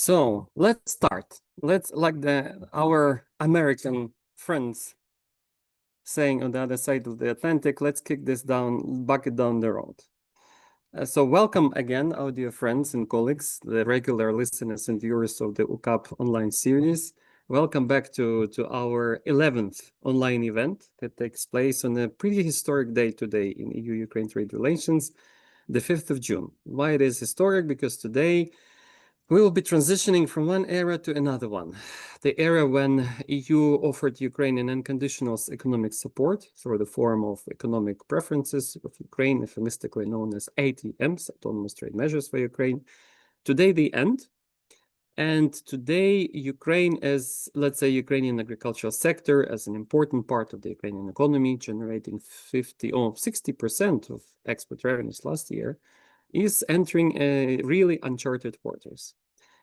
So let's start. Let's, like our American friends saying on the other side of the Atlantic, let's kick this bucket down the road. So welcome again, our dear friends and colleagues, the regular listeners and viewers of the UCAB online series. Welcome back to our 11th online event that takes place on a pretty historic day today in EU-Ukraine trade relations, the 5th of June. Why it is historic? Because today we will be transitioning from one era to another one. The era when EU offered Ukraine an unconditional economic support through the form of economic preferences of Ukraine, euphemistically known as ATMs, autonomous trade measures for Ukraine. Today they end. And today Ukraine as, let's say, Ukrainian agricultural sector as an important part of the Ukrainian economy, generating 50 or 60% of export revenues last year, is entering a really uncharted waters.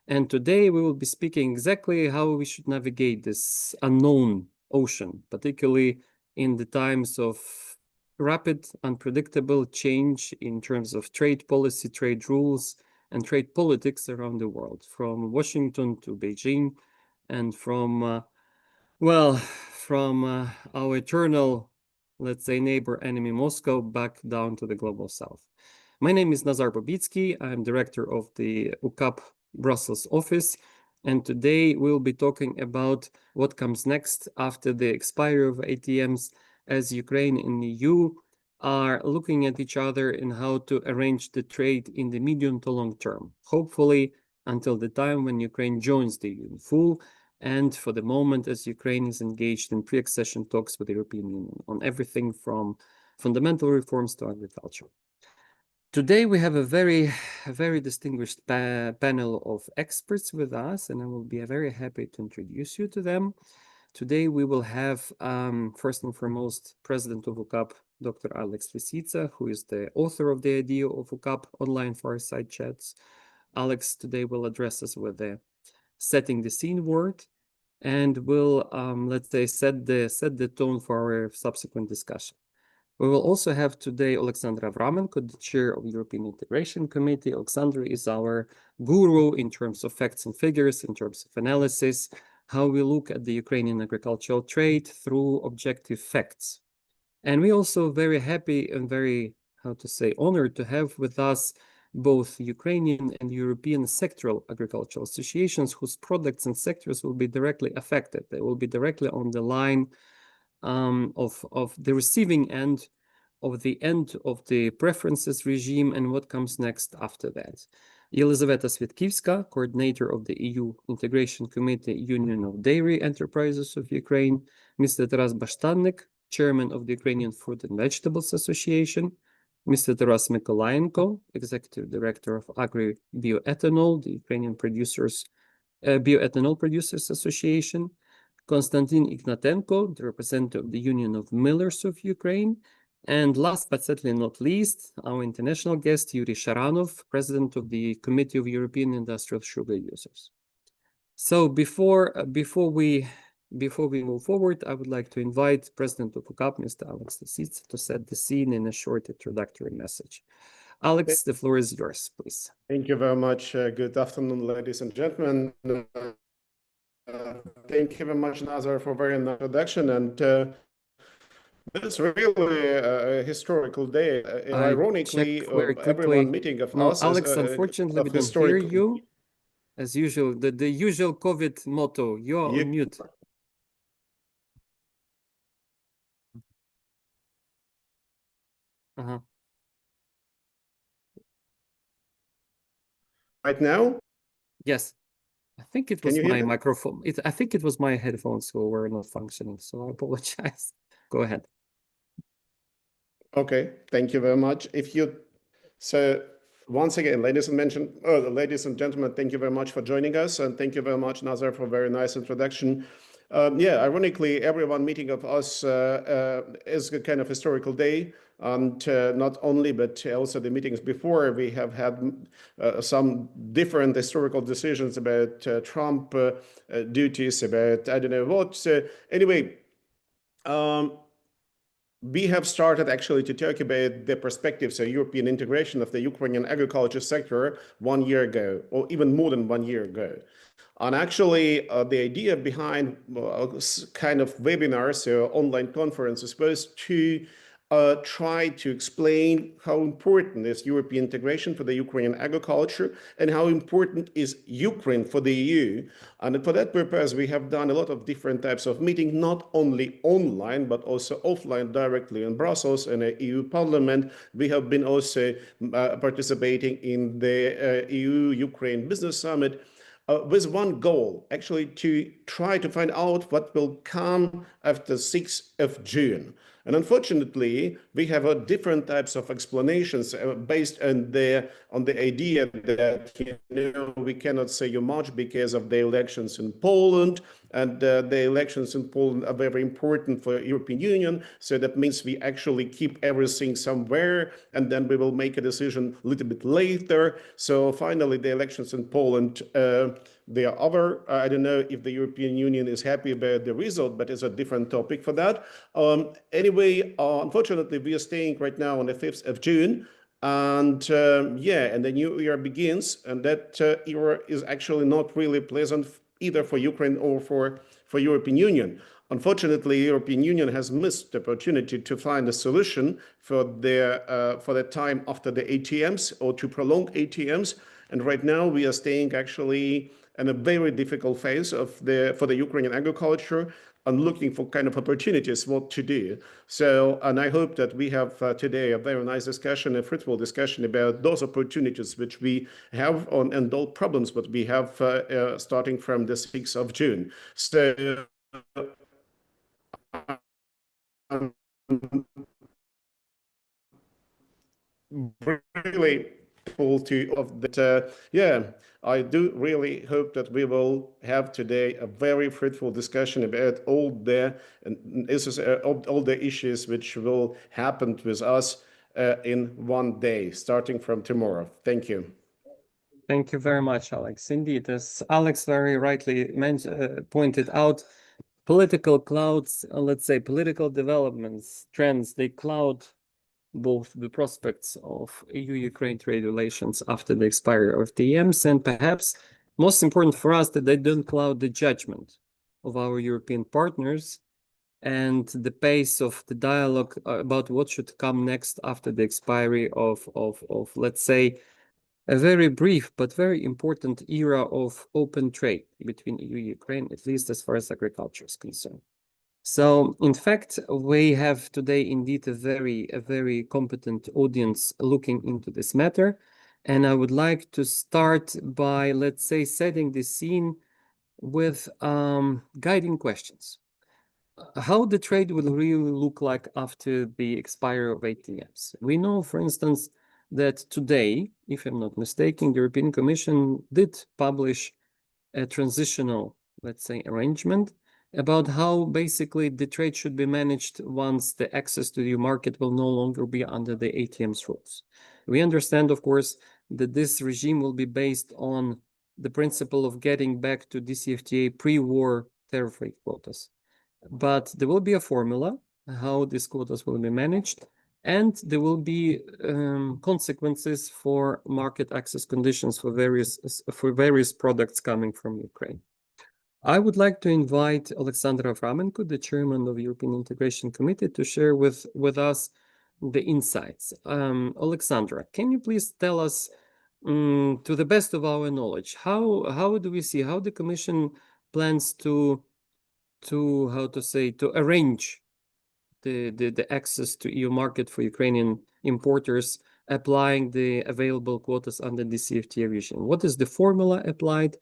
And today we will be speaking exactly how we should navigate this unknown ocean, particularly in the times of rapid, unpredictable change in terms of trade policy, trade rules, and trade politics around the world, from Washington to Beijing, and from, our eternal, let's say, neighbor enemy Moscow back down to the global south. My name is Nazar Bobitsky. I'm director of the UCAB Brussels office, and today we'll be talking about what comes next after the expiry of ATMs, as Ukraine and EU are looking at each other and how to arrange the trade in the medium to long term, hopefully until the time when Ukraine joins the EU in full, and for the moment as Ukraine is engaged in pre-accession talks with the European Union on everything from fundamental reforms to agriculture. Today we have a very distinguished panel of experts with us, and I will be very happy to introduce you to them. Today we will have, first and foremost, President of UCAB, Dr. Alex Lisica, who is the author of the idea of UCAB online fireside chats. Alex today will address us with the setting the scene word, and will, let's say, set the tone for our subsequent discussion. We will also have today Alexandra Avramenko, the chair of the European Integration Committee. Alexandra is our guru in terms of facts and figures, in terms of analysis, how we look at the Ukrainian agricultural trade through objective facts. And we're also very happy and very, honored to have with us both Ukrainian and European sectoral agricultural associations whose products and sectors will be directly affected. They will be directly on the line of the receiving end of the preferences regime and what comes next after that. Елизавета Святківська, coordinator of the EU Integration Committee, Union of Dairy Enterprises of Ukraine, Mr. Taras Bashtannik, chairman of the Ukrainian Fruit and Vegetables Association, Mr. Taras Mikolayenko, executive director of Agri-Bioethanol, the Ukrainian Bioethanol Producers Association, Konstantin Ignatenko, the representative of the Union of Millers of Ukraine, and last but certainly not least, our international guest, Yuri Sharanov, president of the Committee of European Industrial Sugar Users. So before we move forward, I would like to invite President of UCAB, Mr. Alex Lisica, to set the scene in a short introductory message. Alex, the floor is yours, please. Thank you very much. Good afternoon, ladies and gentlemen. Thank you very much, Nazar, for a very nice introduction. And it's really a historical day. Ironically, everyone meeting of us. Alex, unfortunately, we don't hear you. As usual, the usual COVID motto, you're on mute. Right now? Yes. I think it was my microphone. I think it was my headphones who were not functioning, so I apologize. Go ahead. Okay, thank you very much. So once again, ladies and gentlemen, thank you very much for joining us, and thank you very much, Nazar, for a very nice introduction. Ironically, everyone meeting of us is a kind of historical day, and not only, but also the meetings before, we have had some different historical decisions about Trump duties, about I don't know what. So anyway, we have started actually to talk about the perspectives of European integration of the Ukrainian agriculture sector 1 year ago, or even more than 1 year ago. And actually, the idea behind kind of webinars or online conferences was to try to explain how important is European integration for the Ukrainian agriculture and how important is Ukraine for the EU. And for that purpose, we have done a lot of different types of meetings, not only online, but also offline directly in Brussels and the EU Parliament. We have been also participating in the EU-Ukraine Business Summit, with one goal, actually to try to find out what will come after 6th of June. And unfortunately, we have different types of explanations based on the idea that we cannot say much because of the elections in Poland, and the elections in Poland are very important for European Union. So that means we actually keep everything somewhere, and then we will make a decision a little bit later. So finally, the elections in Poland, they are over. I don't know if the European Union is happy about the result, but it's a different topic for that. Anyway, unfortunately, we are staying right now on the 5th of June. And yeah, and the new year begins, and that era is actually not really pleasant either for Ukraine or for European Union. Unfortunately, European Union has missed the opportunity to find a solution for the time after the ATMs, or to prolong ATMs. And right now we are staying actually in a very difficult phase for the Ukrainian agriculture, and looking for kind of opportunities what to do. So, and I hope that we have today a very nice discussion, a fruitful discussion about those opportunities which we have and those problems that we have starting from the 6th of June. So, really cool to of that. Yeah, I do really hope that we will have today a very fruitful discussion about all the issues which will happen with us in one day, starting from tomorrow. Thank you. Thank you very much, Alex. Indeed, as Alex very rightly pointed out, political clouds, let's say political developments, trends, they cloud both the prospects of EU-Ukraine trade relations after the expiry of ATMs, and perhaps most important for us, that they don't cloud the judgment of our European partners and the pace of the dialogue about what should come next after the expiry of let's say, a very brief but very important era of open trade between EU and Ukraine, at least as far as agriculture is concerned. So, in fact, we have today indeed a very competent audience looking into this matter. And I would like to start by, let's say, setting the scene with guiding questions. How the trade will really look like after the expiry of ATMs. We know, for instance, that today, if I'm not mistaken, the European Commission did publish a transitional, let's say, arrangement about how basically the trade should be managed once the access to the market will no longer be under the ATMs rules. We understand, of course, that this regime will be based on the principle of getting back to DCFTA pre-war tariff rate quotas. But there will be a formula how these quotas will be managed, and there will be consequences for market access conditions for various products coming from Ukraine. I would like to invite Alexandra Avramenko, the chairman of the European Integration Committee, to share with us the insights. Alexandra, can you please tell us, to the best of our knowledge, how do we see how the Commission plans to arrange the access to EU market for Ukrainian importers, applying the available quotas under the CFTA regime? What is the formula applied,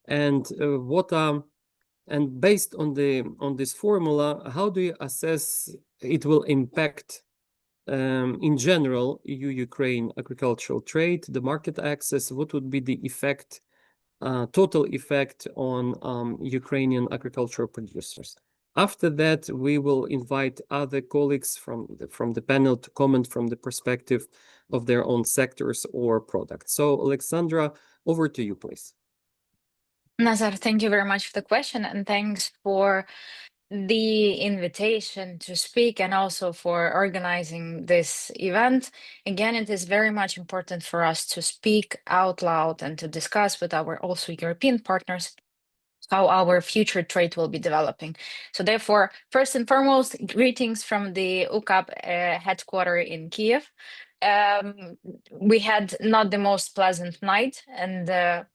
and and based on this formula, how do you assess it will impact in general EU-Ukraine agricultural trade, the market access? What would be the effect, total effect on Ukrainian agricultural producers? After that, we will invite other colleagues from the panel to comment from the perspective of their own sectors or products. So, Alexandra, over to you, please. Nazar, thank you very much for the question, and thanks for the invitation to speak and also for organizing this event. Again, it is very much important for us to speak out loud and to discuss with our also European partners how our future trade will be developing. So therefore, first and foremost, greetings from the UCAB headquarters in Kiev. We had not the most pleasant night, and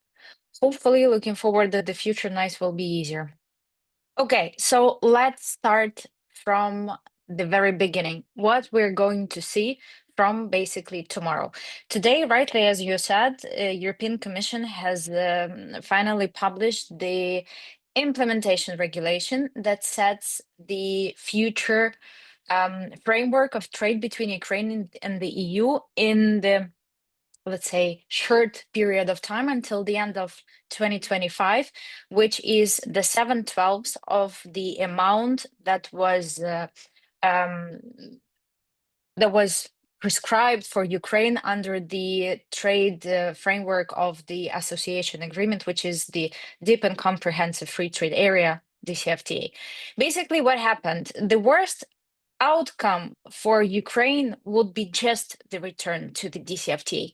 hopefully looking forward that the future nights will be easier. Okay, so let's start from the very beginning. What we're going to see from basically tomorrow. Today, rightly as you said, European Commission has finally published the implementation regulation that sets the future framework of trade between Ukraine and the EU in the, let's say, short period of time until the end of 2025, which is the 7/12 of the amount that was prescribed for Ukraine under the trade framework of the association agreement, which is the Deep and Comprehensive Free Trade Area, DCFTA. Basically, what happened? The worst outcome for Ukraine would be just the return to the DCFTA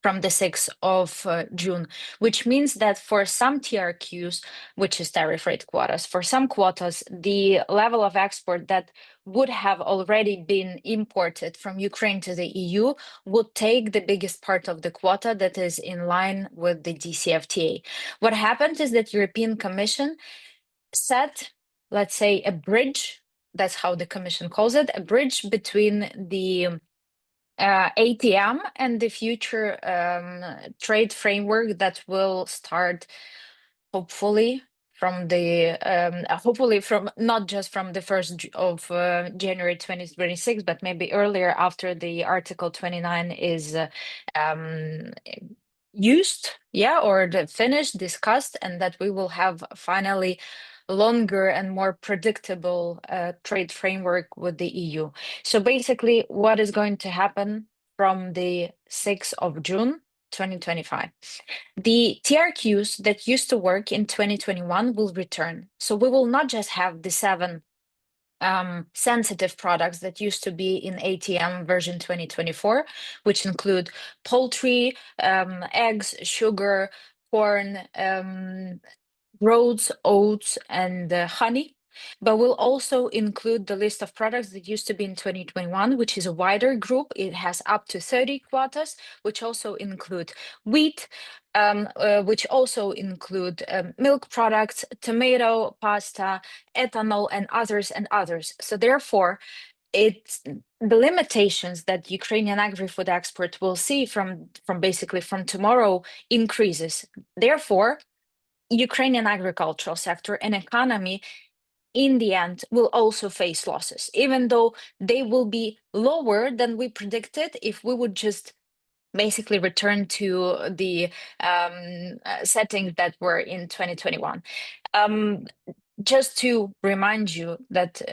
from the 6th of June, which means that for some TRQs, which is tariff rate quotas, for some quotas, the level of export that would have already been imported from Ukraine to the EU would take the biggest part of the quota that is in line with the DCFTA. What happened is that European Commission set, let's say, a bridge, that's how the Commission calls it, a bridge between the ATM and the future trade framework that will start hopefully from not just from the 1st of January 2026, but maybe earlier after the Article 29 is used, or finished, discussed, and that we will have finally longer and more predictable trade framework with the EU. So basically, what is going to happen from the 6th of June 2025? The TRQs that used to work in 2021 will return. So we will not just have the 7 sensitive products that used to be in ATM version 2024, which include poultry, eggs, sugar, corn, groats, oats, and honey. But we'll also include the list of products that used to be in 2021, which is a wider group. It has up to 30 quotas, which also include wheat, which also include milk products, tomato, pasta, ethanol, and others and others. So therefore, it's the limitations that Ukrainian agri-food export will see from basically from tomorrow increases. Therefore, Ukrainian agricultural sector and economy in the end will also face losses, even though they will be lower than we predicted if we would just basically return to the settings that were in 2021. Just to remind you that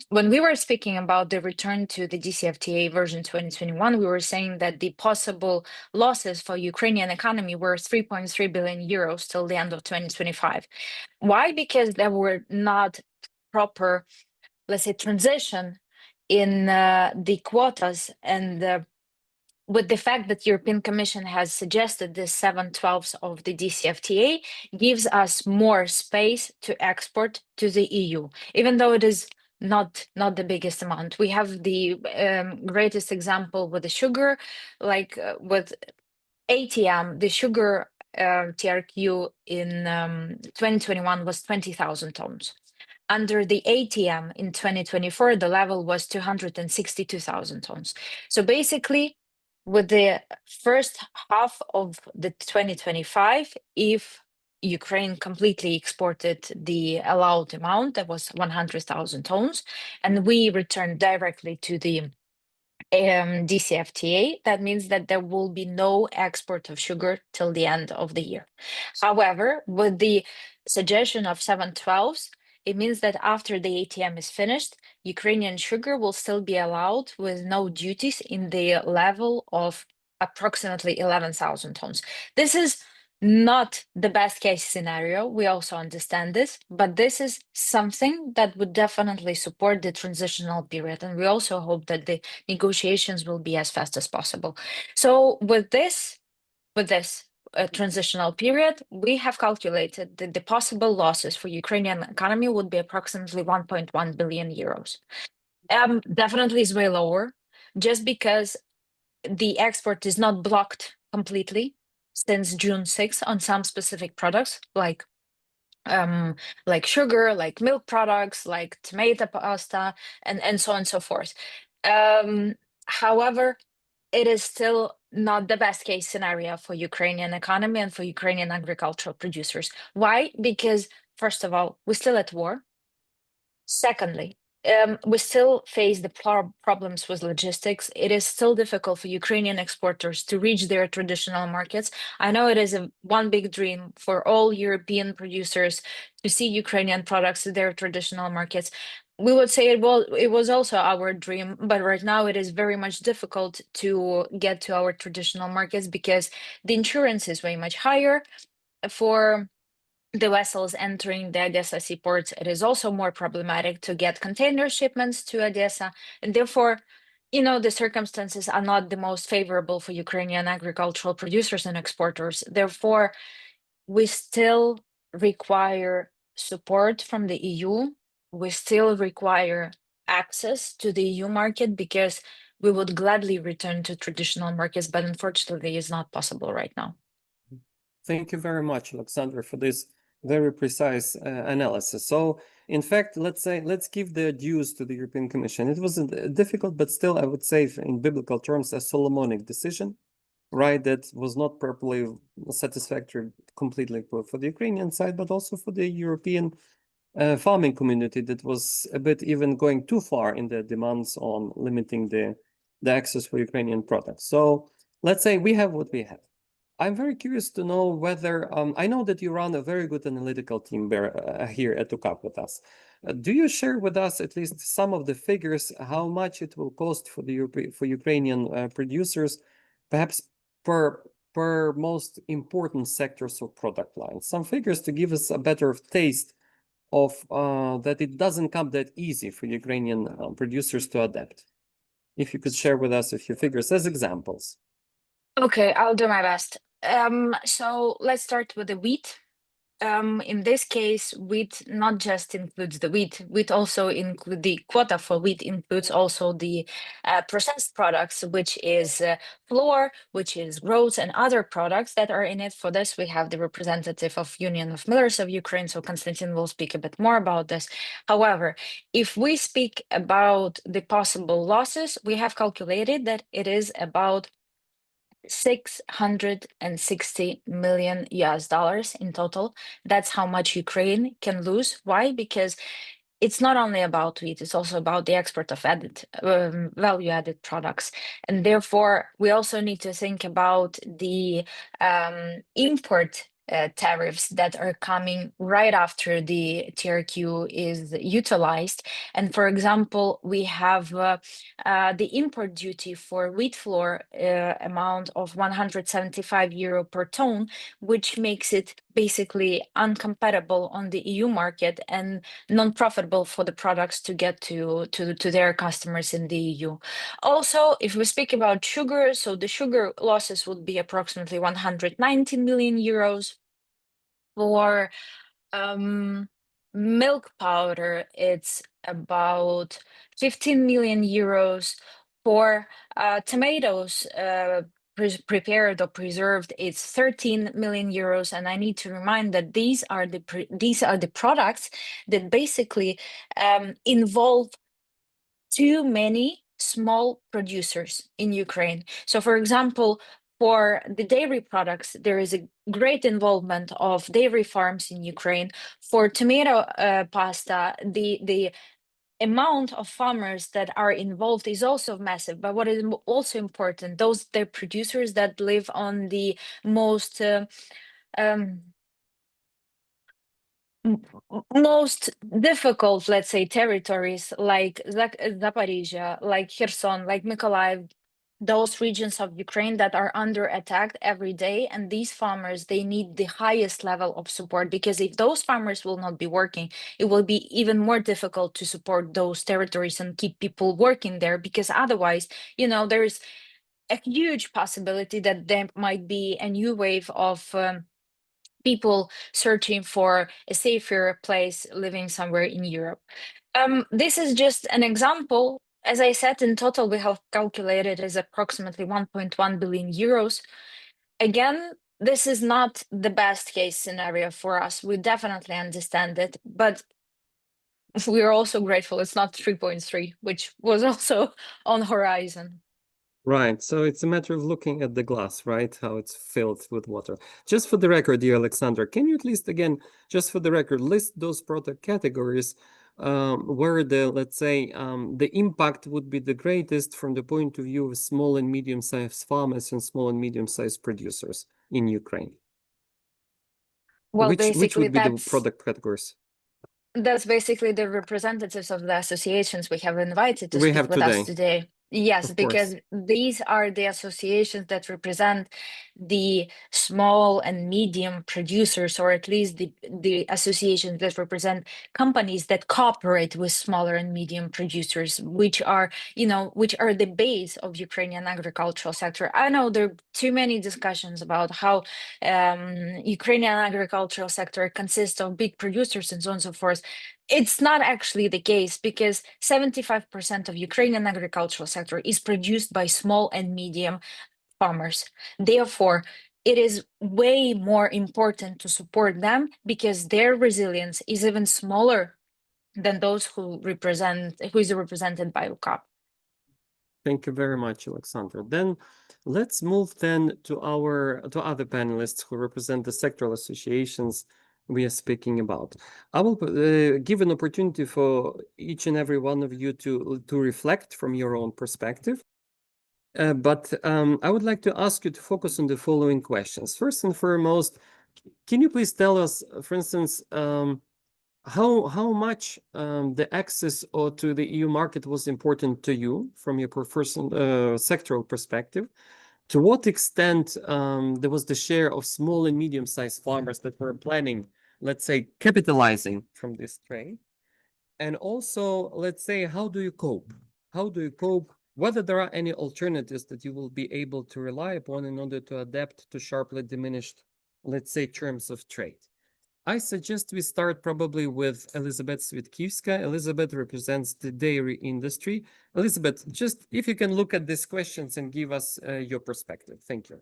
when we were speaking about the return to the DCFTA version 2021, we were saying that the possible losses for Ukrainian economy were 3.3 billion euros till the end of 2025. Why? Because there were not proper, let's say, transition in the quotas, and with the fact that European Commission has suggested this 7/12 of the DCFTA gives us more space to export to the EU, even though it is not the biggest amount. We have the greatest example with the sugar, like with ATM, the sugar TRQ in 2021 was 20,000 tons. Under the ATM in 2024, the level was 262,000 tons. So basically, with the first half of the 2025, if Ukraine completely exported the allowed amount, that was 100,000 tons, and we returned directly to the DCFTA, that means that there will be no export of sugar till the end of the year. However, with the suggestion of 7/12, it means that after the ATM is finished, Ukrainian sugar will still be allowed with no duties in the level of approximately 11,000 tons. This is not the best case scenario. We also understand this, but this is something that would definitely support the transitional period. And we also hope that the negotiations will be as fast as possible. So with this transitional period, we have calculated that the possible losses for Ukrainian economy would be approximately 1.1 billion euros. Definitely is way lower, just because the export is not blocked completely since June 6th on some specific products like sugar, like milk products, like tomato pasta, and so on and so forth. However, it is still not the best case scenario for Ukrainian economy and for Ukrainian agricultural producers. Why? Because first of all, we're still at war. Secondly, we still face the problems with logistics. It is still difficult for Ukrainian exporters to reach their traditional markets. I know it is one big dream for all European producers to see Ukrainian products in their traditional markets. We would say it was also our dream, but right now it is very much difficult to get to our traditional markets because the insurance is way much higher for the vessels entering the Odessa seaports. It is also more problematic to get container shipments to Odessa, and therefore, the circumstances are not the most favorable for Ukrainian agricultural producers and exporters. Therefore, we still require support from the EU. We still require access to the EU market because we would gladly return to traditional markets, but unfortunately, it's not possible right now. Thank you very much, Alexander, for this very precise analysis. So, in fact, let's give the dues to the European Commission. It was difficult, but still, I would say, in biblical terms, a Solomonic decision, right? That was not properly satisfactory completely for the Ukrainian side, but also for the European farming community that was a bit even going too far in the demands on limiting the access for Ukrainian products. So let's say we have what we have. I'm very curious to know whether, I know that you run a very good analytical team here at UCAB with us. Do you share with us at least some of the figures, how much it will cost for for Ukrainian producers, perhaps per most important sectors or product lines? Some figures to give us a better taste of that it doesn't come that easy for Ukrainian producers to adapt. If you could share with us a few figures as examples. Okay, I'll do my best. So let's start with the wheat. In this case, wheat not just includes the wheat also include the quota for wheat includes also the processed products, which is flour, which is groats and other products that are in it. For this, we have the representative of Union of Millers of Ukraine, so Konstantin will speak a bit more about this. However, if we speak about the possible losses, we have calculated that it is about 660 million US dollars in total. That's how much Ukraine can lose. Why? Because it's not only about wheat, it's also about the export of value added products. And therefore, we also need to think about the import tariffs that are coming right after the TRQ is utilized. And for example, we have the import duty for wheat flour amount of 175 euro per ton, which makes it basically uncompatible on the EU market and non-profitable for the products to get to their customers in the EU. Also, if we speak about sugar, so the sugar losses would be approximately 190 million euros. For milk powder, it's about 15 million euros. For tomatoes, prepared or preserved, it's 13 million euros. And I need to remind that these are the products that basically involve too many small producers in Ukraine. So, for example, for the dairy products, there is a great involvement of dairy farms in Ukraine. For tomato pasta, the amount of farmers that are involved is also massive. But what is also important, they're producers that live on the most most difficult, let's say, territories like Zaporizhia, like Kherson, like Mykolaiv. those regions of Ukraine that are under attack every day. And these farmers, they need the highest level of support, because if those farmers will not be working, it will be even more difficult to support those territories and keep people working there, because otherwise, there's a huge possibility that there might be a new wave of people searching for a safer place living somewhere in Europe. This is just an example. As I said, in total, we have calculated as approximately 1.1 billion euros. Again, this is not the best case scenario for us. We definitely understand it, but we are also grateful it's not 3.3, which was also on horizon. Right. So it's a matter of looking at the glass, right? How it's filled with water. Just for the record, dear Alexandra, can you at least, again, just for the record, list those product categories where let's say, the impact would be the greatest from the point of view of small and medium-sized farmers and small and medium-sized producers in Ukraine? Well, Which basically, would be the product categories? that's basically the representatives of the associations we have invited to We speak have with us today. today. Yes, Of because course. these are the associations that represent the small and medium producers, or at least the associations that represent companies that cooperate with smaller and medium producers, which are the base of Ukrainian agricultural sector. I know there are too many discussions about how Ukrainian agricultural sector consists of big producers and so on and so forth. It's not actually the case, because 75% of Ukrainian agricultural sector is produced by small and medium farmers. Therefore, it is way more important to support them, because their resilience is even smaller than those who is represented by UCAB. Thank you very much, Alexander. Then let's move then to other panelists who represent the sectoral associations we are speaking about. I will give an opportunity for each and every one of you to reflect from your own perspective. But I would like to ask you to focus on the following questions. First and foremost, can you please tell us, for instance, how much the access to the EU market was important to you from your sectoral perspective? To what extent there was the share of small and medium-sized farmers that were planning, let's say, capitalizing from this trade? And also, let's say, how do you cope? How do you cope? Whether there are any alternatives that you will be able to rely upon in order to adapt to sharply diminished, let's say, terms of trade. I suggest we start probably with Elizabeth Svitkivska. Elizabeth represents the dairy industry. Elizabeth, just if you can look at these questions and give us your perspective. Thank you.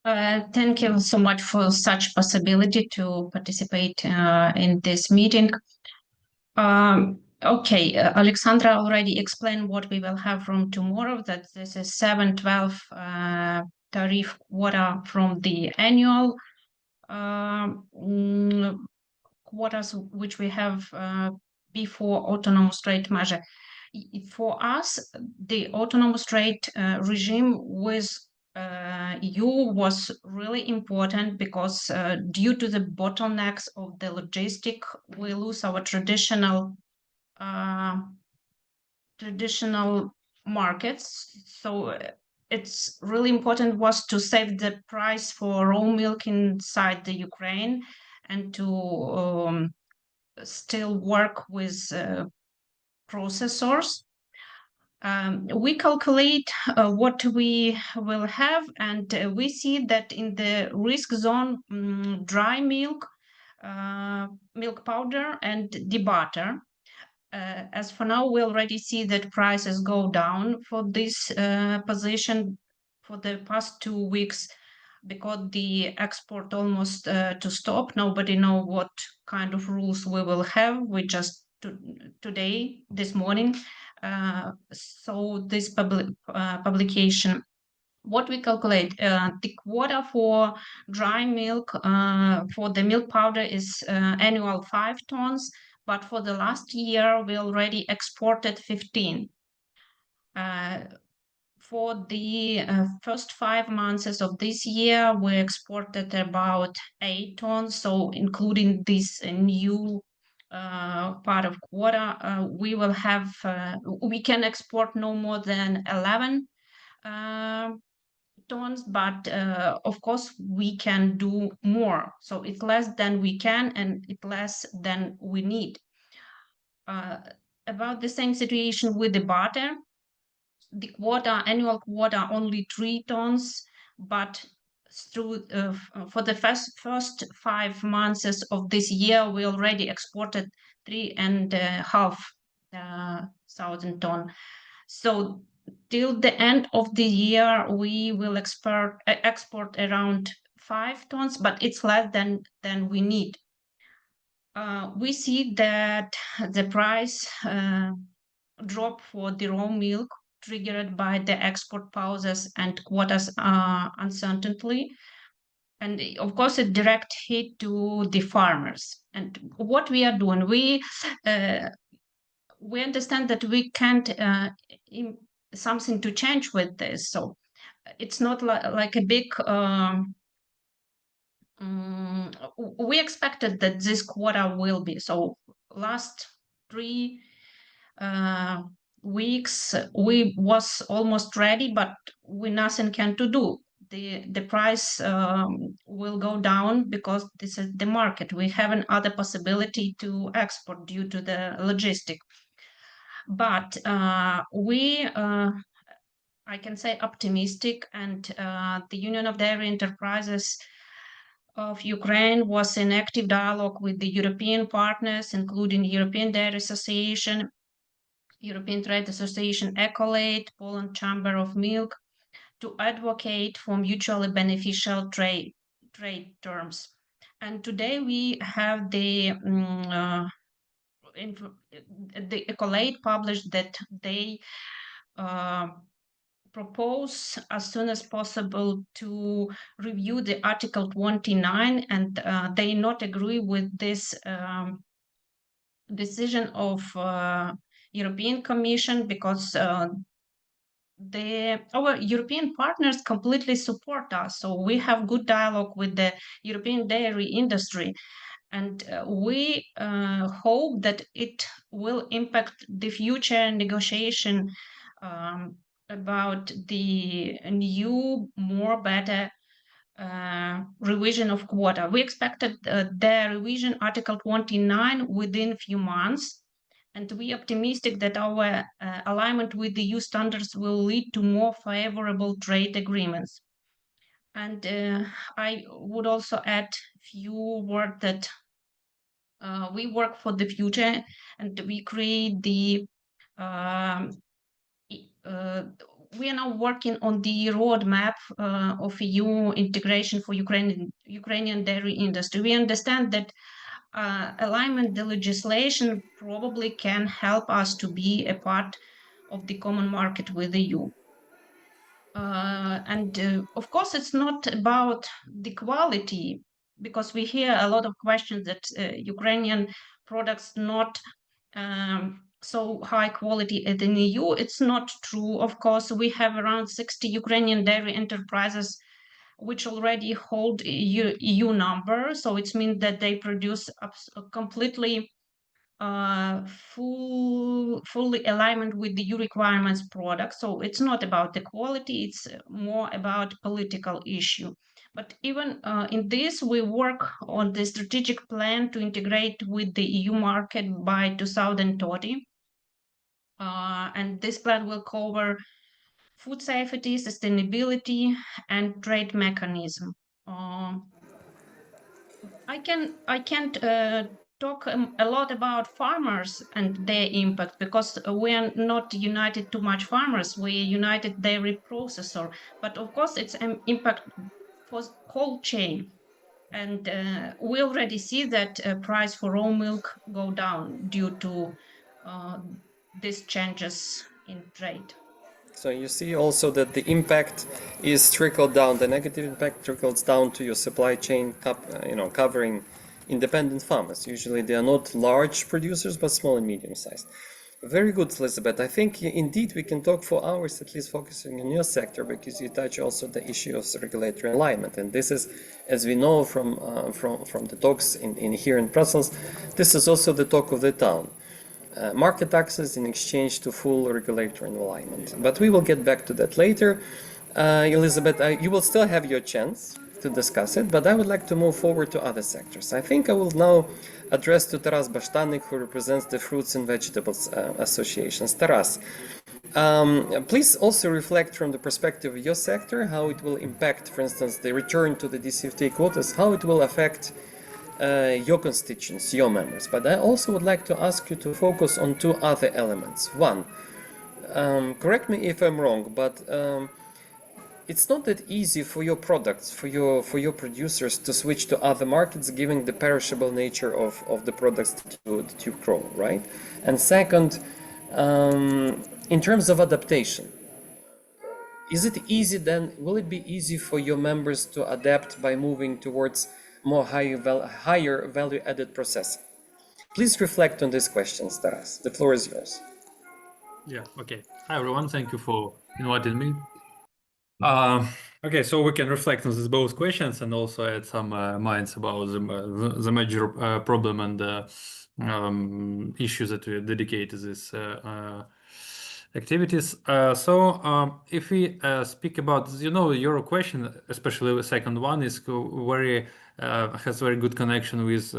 Thank you so much for such possibility to participate in this meeting. Okay, Alexandra already explained what we will have from tomorrow, that this is 7/12 tariff quota from the annual quotas which we have before autonomous trade measure. For us, the autonomous trade regime with EU was really important, because due to the bottlenecks of the logistic, we lose our traditional markets. So it's really important was to save the price for raw milk inside the Ukraine, and to still work with processors. We calculate what we will have, and we see that in the risk zone, dry milk, milk powder, and debutter. As for now, we already see that prices go down for this position for the past 2 weeks, because the export almost to stop. Nobody know what kind of rules we will have. We just today, this morning, so this publication. What we calculate, the quota for dry milk for the milk powder is annual 5 tons, but for the last year we already exported 15. For the first 5 months of this year, we exported about 8 tons. So including this new part of quota, we will have we can export no more than 11 tons, but of course we can do more. So it's less than we can and it's less than we need. About the same situation with the butter, the quota, annual quota, only 3 tons, but through for the first 5 months of this year, we already exported 3,500 tons. So till the end of the year, we will export around 5 tons, but it's less than we need. We see that the price drop for the raw milk triggered by the export pauses and quotas uncertainty. And of course, a direct hit to the farmers. And what we are doing, we understand that we can't something to change with this. So it's not like a big. We expected that this quota will be so. Last 3 weeks we was almost ready, but we nothing can to do. The price will go down because this is the market. We have another possibility to export due to the logistic. But we I can say optimistic, and the Union of Dairy Enterprises of Ukraine was in active dialogue with the European partners, including European Dairy Association, European Trade Association, Accolade, Poland Chamber of Milk, to advocate for mutually beneficial trade terms. And today we have the Accolade published that they propose as soon as possible to review the Article 29, and they not agree with this decision of European Commission, because our European partners completely support us. So we have good dialogue with the European dairy industry, and we hope that it will impact the future negotiation about the new, more better revision of quota. We expected the revision Article 29 within a few months, and we are optimistic that our alignment with the EU standards will lead to more favorable trade agreements. And I would also add a few words that we work for the future, and we create the we are now working on the roadmap of EU integration for Ukrainian dairy industry. We understand that alignment the legislation probably can help us to be a part of the common market with the EU. And of course, it's not about the quality, because we hear a lot of questions that Ukrainian products not so high quality at the EU. It's not true. Of course, we have around 60 Ukrainian dairy enterprises which already hold EU number. So it means that they produce a completely fully alignment with the EU requirements product. So it's not about the quality, it's more about political issue. But even in this, we work on the strategic plan to integrate with the EU market by 2030. And this plan will cover food safety, sustainability, and trade mechanism. I can't talk a lot about farmers and their impact, because we are not united too much farmers. We are united dairy processor, but of course it's an impact for whole chain. And we already see that price for raw milk go down due to these changes in trade. So you see also that the impact is trickled down, the negative impact trickles down to your supply chain, covering independent farmers. Usually they are not large producers, but small and medium sized. Very good, Elizabeth. I think indeed we can talk for hours, at least focusing on your sector, because you touch also the issue of regulatory alignment. And this is, as we know from the talks in here in Brussels, this is also the talk of the town. market access in exchange to full regulatory alignment. But we will get back to that later. Elizabeth, you will still have your chance to discuss it, but I would like to move forward to other sectors. I think I will now address to Taras Bashtanik, who represents the Fruits and Vegetables Associations. Taras, please also reflect from the perspective of your sector how it will impact, for instance, the return to the DCFTA quotas, how it will affect your constituents, your members. But I also would like to ask you to focus on two other elements. One, correct me if I'm wrong, but it's not that easy for your products, for your producers to switch to other markets, given the perishable nature of the products that you grow, right? And second, in terms of adaptation, is it easy then? Will it be easy for your members to adapt by moving towards more higher value-added processing? Please reflect on these questions, Taras. The floor is yours. Yeah, okay. Hi, everyone. Thank you for inviting me. Okay, so we can reflect on these both questions and also add some minds about the major problem and issues that we dedicate to this activities. If we speak about, your question, especially the second one, is has very good connection with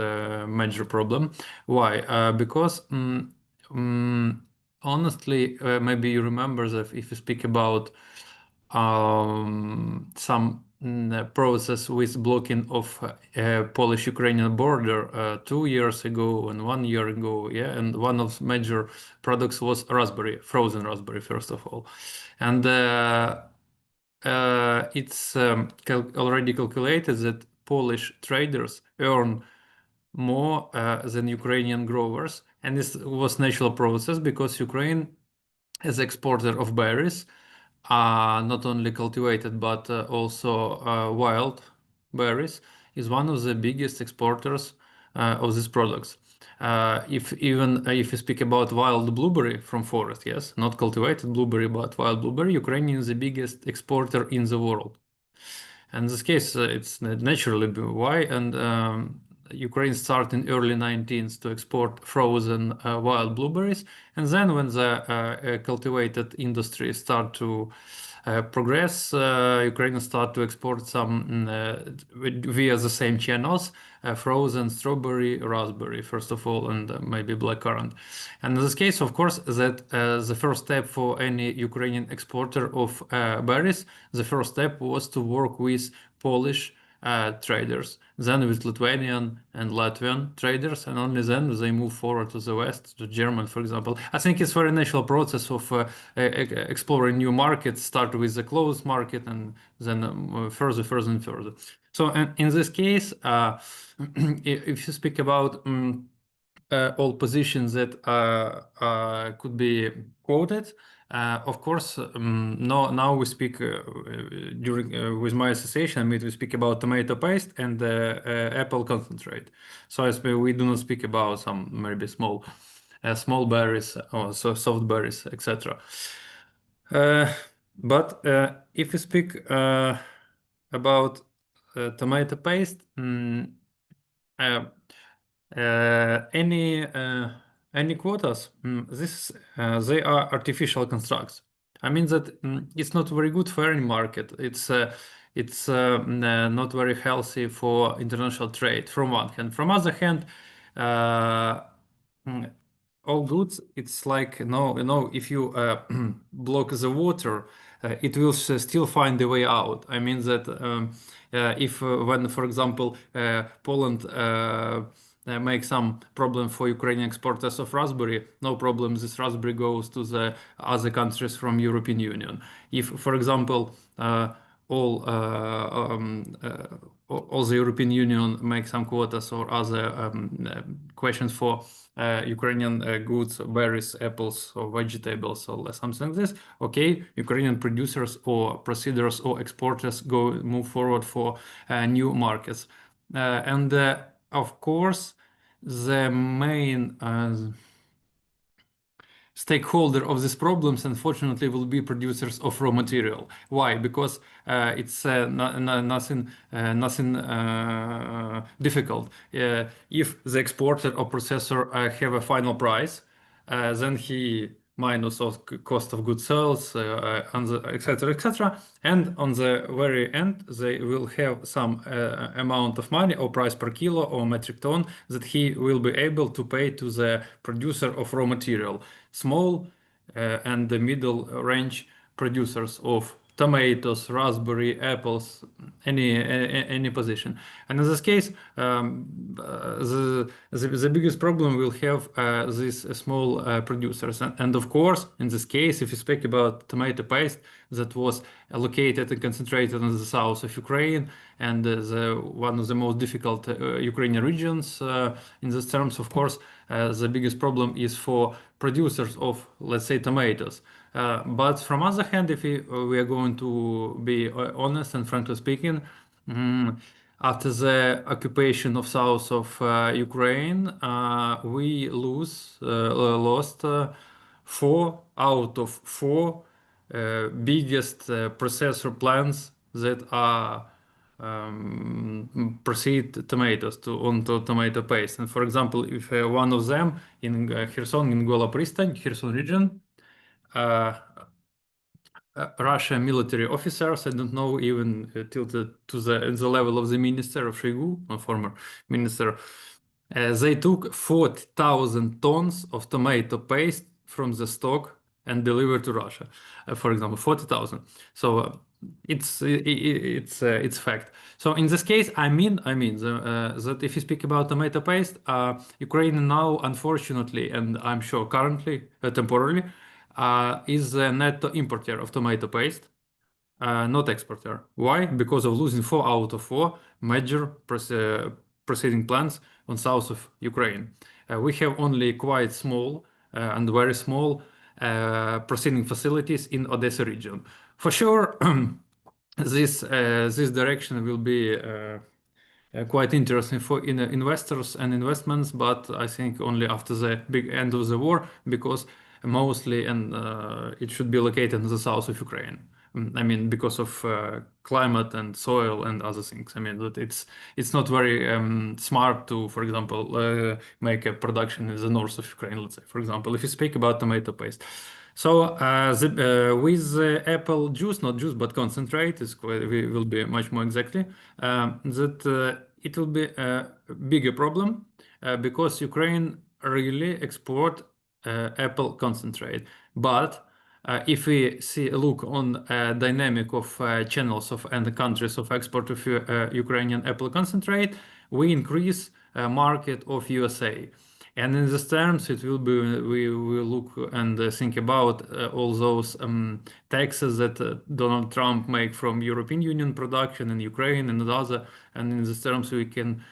major problem. Why? Because honestly, maybe you remember that if you speak about some process with blocking of Polish-Ukrainian border 2 years ago and 1 year ago, yeah, and one of major products was raspberry, frozen raspberry, first of all, and it's already calculated that Polish traders earn more than Ukrainian growers, and this was natural process because Ukraine, as exporter of berries, not only cultivated but also wild berries, is one of the biggest exporters of these products. If you speak about wild blueberry from forest, yes, not cultivated blueberry but wild blueberry, Ukraine is the biggest exporter in the world. And in this case, it's naturally why, and Ukraine started in early 19th to export frozen wild blueberries, and then when the cultivated industry start to progress, Ukraine start to export some via the same channels, frozen strawberry, raspberry, first of all, and maybe blackcurrant. And in this case, of course, that the first step for any Ukrainian exporter of berries, the first step was to work with Polish traders, then with Lithuanian and Latvian traders, and only then they move forward to the west, to German, for example. I think it's a very natural process of exploring new markets, start with the closed market and then further and further. So in this case, if you speak about all positions that could be quoted, of course, now we speak during with my association, we speak about tomato paste and apple concentrate. So we do not speak about some maybe small berries or soft berries, etc. But if we speak about tomato paste, any quotas, they are artificial constructs. I mean that it's not very good for any market. It's not very healthy for international trade from one hand. From other hand, all goods, it's like if you block the water, it will still find a way out. I mean that if when, for example, Poland make some problem for Ukrainian exporters of raspberry, no problem, this raspberry goes to the other countries from European Union. If, for example, all the European Union make some quotas or other questions for Ukrainian goods, berries, apples, or vegetables, or something like this, okay, Ukrainian producers or procedures or exporters move forward for new markets. And of course, the main stakeholder of these problems, unfortunately, will be producers of raw material. Why? Because it's nothing difficult. If the exporter or processor have a final price, then he minus of cost of goods sold, etc. And on the very end, they will have some amount of money or price per kilo or metric ton that he will be able to pay to the producer of raw material, small and the middle range producers of tomatoes, raspberry, apples, any position. And in this case, the biggest problem will have these small producers. And of course, in this case, if you speak about tomato paste that was located and concentrated in the south of Ukraine and one of the most difficult Ukrainian regions in these terms, of course, the biggest problem is for producers of, let's say, tomatoes. But from other hand, if we are going to be honest and frankly speaking, after the occupation of south of Ukraine, we lost 4 out of 4 biggest processor plants that are proceed tomatoes onto tomato paste. And for example, if one of them in Kherson, in Gola Pristan, Kherson region, Russian military officers, I don't know, even till the level of the minister of Shoigu, a former minister, they took 40,000 tons of tomato paste from the stock and delivered to Russia. For example, 40,000. So it's fact. So in this case, I mean that if you speak about tomato paste, Ukraine now, unfortunately, and I'm sure currently, temporarily, is a net importer of tomato paste, not exporter. Why? Because of losing 4 out of 4 major processing plants on south of Ukraine. We have only quite small and very small processing facilities in Odessa region. For sure, this direction will be quite interesting for investors and investments, but I think only after the big end of the war, because mostly and it should be located in the south of Ukraine. I mean, because of climate and soil and other things. I mean, that it's not very smart to, for example, make a production in the north of Ukraine, let's say, for example, if you speak about tomato paste. So with apple juice, not juice, but concentrate, will be much more exactly, that it will be a bigger problem because Ukraine really export apple concentrate. But if we look on dynamic of channels of and the countries of export of Ukrainian apple concentrate, we increase market of USA. And in these terms, it will be we will look and think about all those taxes that Donald Trump make from European Union production in Ukraine and other. And in these terms, we can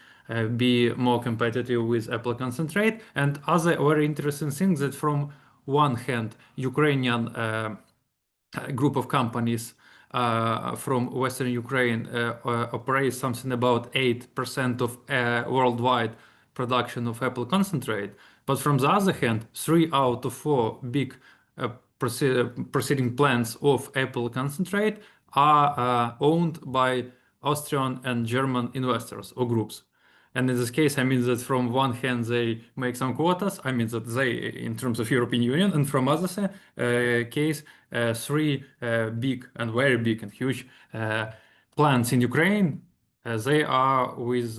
be more competitive with apple concentrate. And other very interesting things that from one hand, Ukrainian group of companies from Western Ukraine operate something about 8% of worldwide production of apple concentrate. But from the other hand, 3 out of 4 big proceeding plants of apple concentrate are owned by Austrian and German investors or groups. And in this case, I mean that from one hand they make some quotas. I mean that they, in terms of European Union, and from other case, 3 big and very big and huge plants in Ukraine. They are with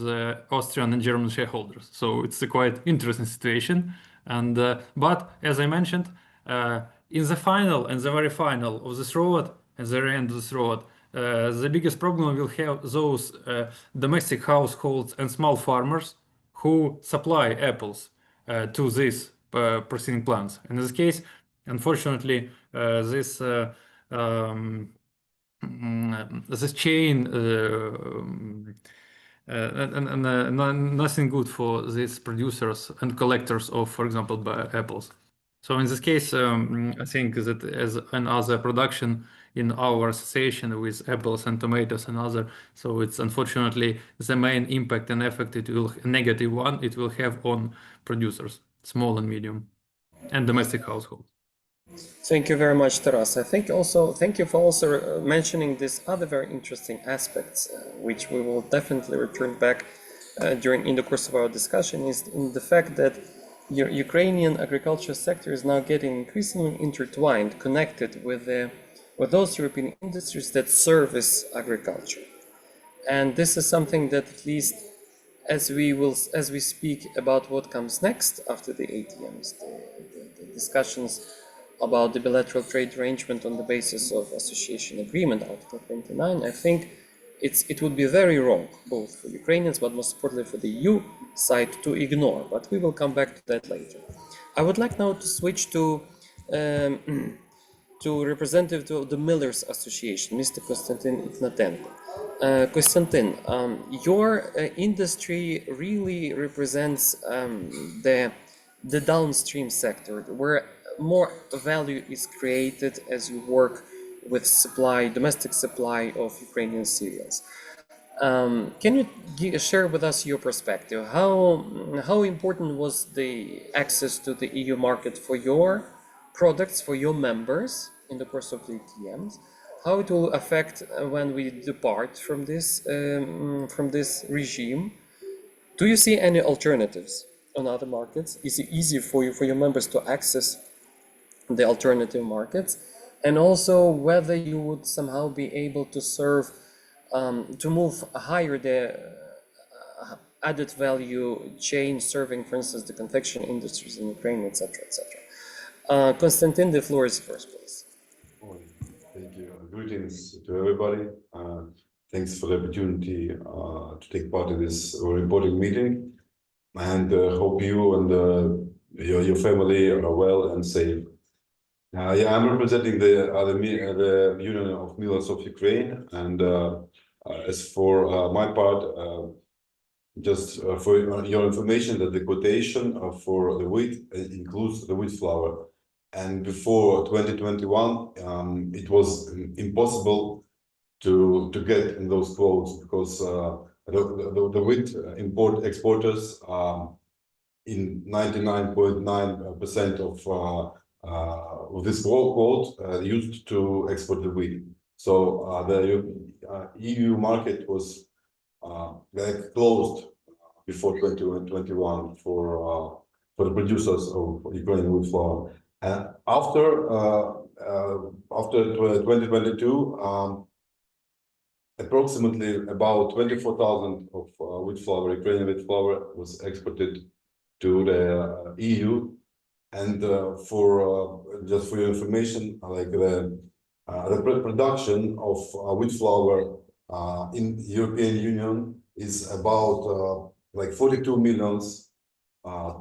Austrian and German shareholders. So it's a quite interesting situation. And but as I mentioned, in the final and the very final of this road, at the end of this road, the biggest problem will have those domestic households and small farmers who supply apples to these processing plants. In this case, unfortunately, this chain nothing good for these producers and collectors of, for example, apples. So in this case, I think that as another production in our association with apples and tomatoes and other, so it's unfortunately the main impact and effect it will negative one it will have on producers, small and medium, and domestic households. Thank you very much, Taras. I think also thank you for also mentioning these other very interesting aspects, which we will definitely return back in the course of our discussion, is in the fact that Ukrainian agriculture sector is now getting increasingly intertwined, connected with those European industries that service agriculture. And this is something that, at least as we speak about what comes next after the ATMs, the discussions about the bilateral trade arrangement on the basis of association agreement, Article 29, I think it would be very wrong, both for Ukrainians, but most importantly for the EU side, to ignore. But we will come back to that later. I would like now to switch to representative of the Millers Association, Mr. Konstantin Ignatenko. Konstantin, your industry really represents the downstream sector, where more value is created as you work with domestic supply of Ukrainian cereals. Can you share with us your perspective? How important was the access to the EU market for your products, for your members in the course of the ATMs? How it will affect when we depart from this regime? Do you see any alternatives on other markets? Is it easy for your members to access the alternative markets? And also whether you would somehow be able to serve to move higher the added value chain, serving, for instance, the confection industries in Ukraine, etc., etc. Konstantin, the floor is yours, please. Thank you. Greetings to everybody. Thanks for the opportunity to take part in this very important meeting, and hope you and your family are well and safe. Yeah, I'm representing the Union of Millers of Ukraine, and as for my part, just for your information, that the quotation for the wheat includes the wheat flour, and before 2021, it was impossible to get in those quotes because the wheat exporters in 99.9% of this quote used to export the wheat. So the EU market was closed before 2021 for the producers of Ukrainian wheat flour. And after 2022, approximately about 24,000 of Ukrainian wheat flour was exported to the EU. And just for your information, like the production of wheat flour in European Union is about like 42 million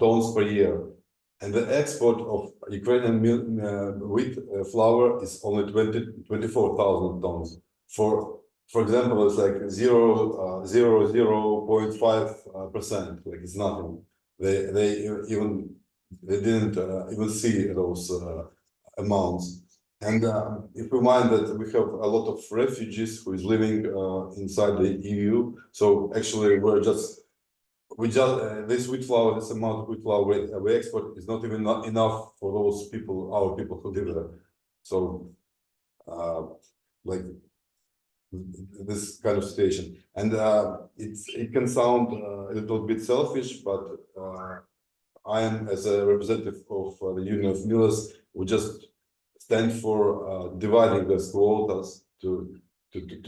tons per year, and the export of Ukrainian wheat flour is only 24,000 tons. For example, it's like 0.5%. Like it's nothing. They didn't even see those amounts. And if we mind that we have a lot of refugees who is living inside the EU, so actually this wheat flour, this amount of wheat flour we export is not even enough for those people, our people who live there. So like this kind of situation, and it can sound a little bit selfish, but I am, as a representative of the Union of Millers, we just stand for dividing those quotas to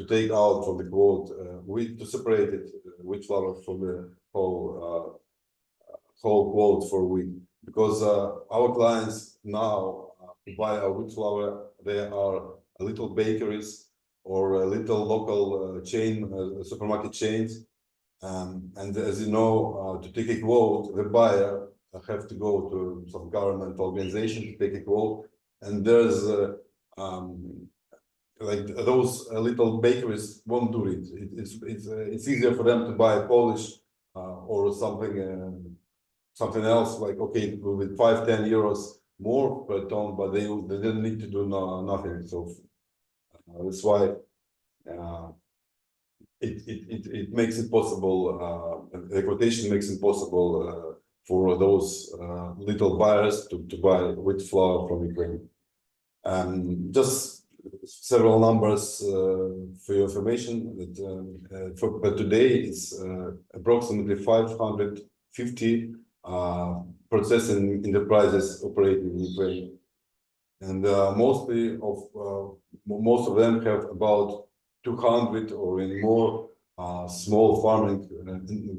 take out from the quote to separate it wheat flour from the whole quote for wheat, because our clients now who buy our wheat flour, they are little bakeries or little local supermarket chains, and as you know, to take a quote, the buyer have to go to some government organization to take a quote, and there's like those little bakeries won't do it. It's easier for them to buy Polish or something else, like okay, with 5-10 euros more per ton, but they didn't need to do nothing. So that's why it makes it possible. The quotation makes it possible for those little buyers to buy wheat flour from Ukraine. Just several numbers for your information. That for today it's approximately 550 processing enterprises operating in Ukraine. And most of them have about 200 or in more small farming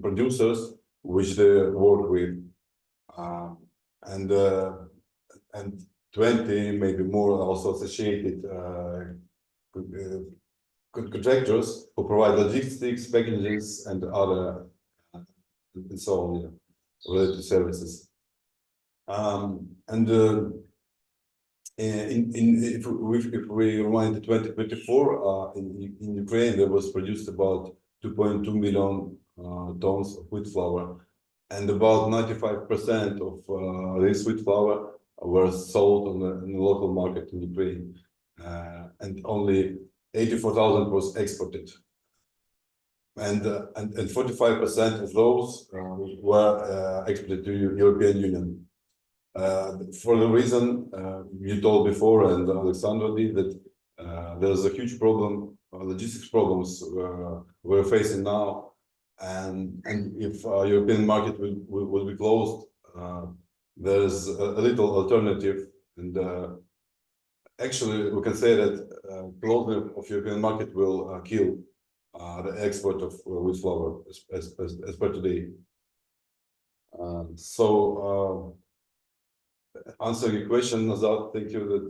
producers which they work with, and 20, maybe more, also associated contractors who provide logistics, packages, and other and so on, yeah, related services. If we rewind to 2024, in Ukraine there was produced about 2.2 million tons of wheat flour, and about 95% of this wheat flour were sold in the local market in Ukraine, and only 84,000 was exported, and 45% of those were exported to European Union. For the reason you told before, and Alexander did, that there's a huge problem, logistics problems we're facing now, and if European market will be closed, there's a little alternative, and actually we can say that closure of European market will kill the export of wheat flour as per today. Answering your question, Nazar, thank you. That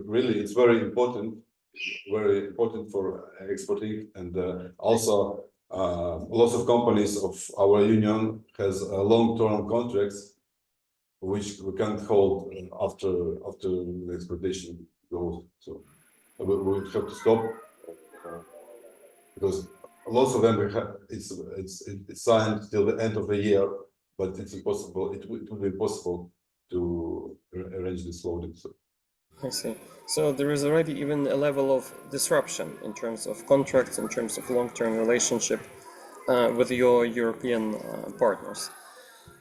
really it's very important for exporting, and also lots of companies of our union has long-term contracts which we can't hold after the exportation goes. So we have to stop because lots of them it's signed till the end of the year, but it's impossible. It will be impossible to arrange this loading. So I see. So there is already even a level of disruption in terms of contracts, in terms of long-term relationship with your European partners.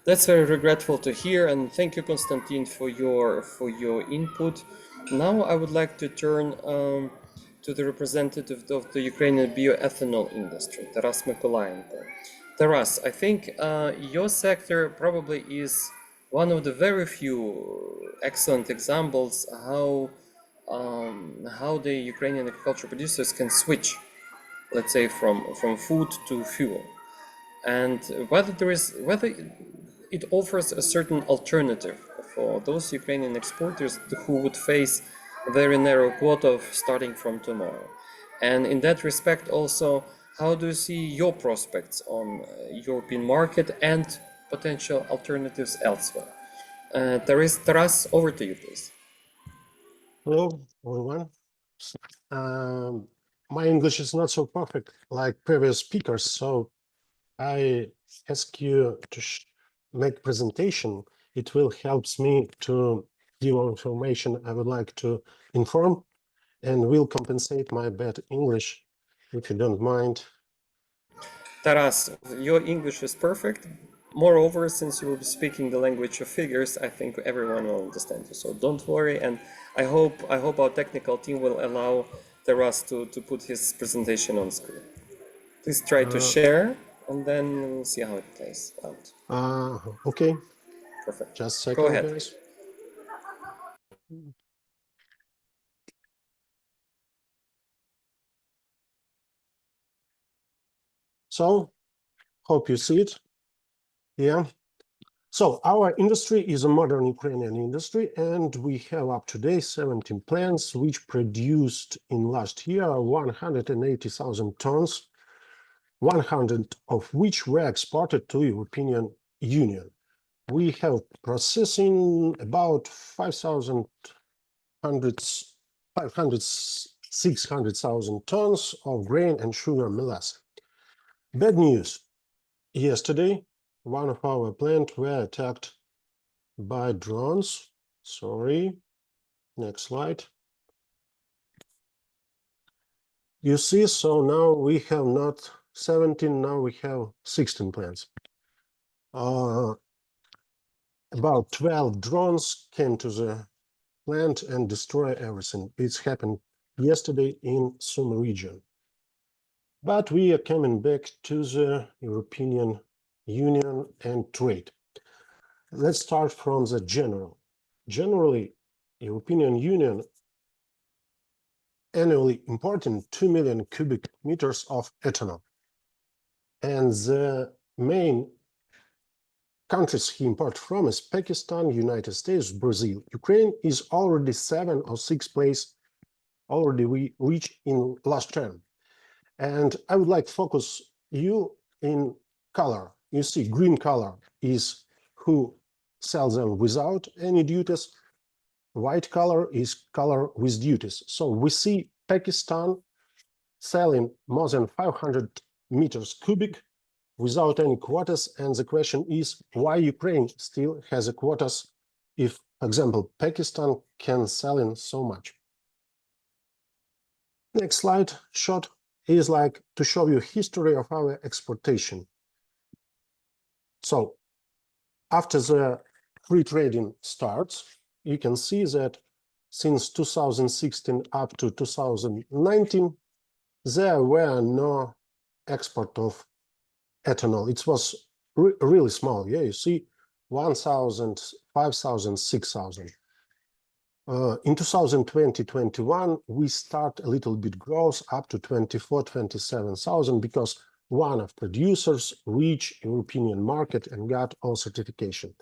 That's very regretful to hear, and thank you, Konstantin, for your input. Now I would like to turn to the representative of the Ukrainian bioethanol industry, Taras Mikolayenko. Taras, I think your sector probably is one of the very few excellent examples how the Ukrainian agriculture producers can switch, let's say, from food to fuel, and whether it offers a certain alternative for those Ukrainian exporters who would face a very narrow quota of starting from tomorrow. And in that respect also, how do you see your prospects on European market and potential alternatives elsewhere? Taras, over to you, please. Hello, everyone. My English is not so perfect like previous speakers, so I ask you to make presentation. It will help me to give all information I would like to inform, and will compensate my bad English, if you don't mind. Taras, your English is perfect. Moreover, since you will be speaking the language of figures, I think everyone will understand you. So don't worry, and I hope our technical team will allow Taras to put his presentation on screen. Please try to share, and then we'll see how it plays out. Okay. Perfect. Just a second, Go ahead. guys. So, hope you see it. Yeah. So our industry is a modern Ukrainian industry, and we have up to date 17 plants which produced in last year 180,000 tons, 100 of which were exported to European Union. We have processing about 600,000 tons of grain and sugar molasses. Bad news. Yesterday, one of our plants were attacked by drones. Sorry. Next slide. You see, so now we have not 17, now we have 16 plants. About 12 drones came to the plant and destroyed everything. It's happened yesterday in Sumy region. But we are coming back to the European Union and trade. Let's start from the general. Generally, European Union annually importing 2 million cubic meters of ethanol. And the main countries he import from is Pakistan, United States, Brazil. Ukraine is already 7th or 6th place already we reached in last term. And I would like to focus you in color. You see green color is who sells them without any duties. White color is color with duties. So we see Pakistan selling more than 500 meters cubic without any quotas. And the question is why Ukraine still has a quotas if, for example, Pakistan can sell in so much. Next slide shot is like to show you history of our exportation. So after the free trading starts, you can see that since 2016 up to 2019, there were no export of ethanol. It was really small. Yeah, you see 1,000, 5,000, 6,000. In 2020-21, we start a little bit growth up to 24, 27,000 because one of producers reached European market and got all certification.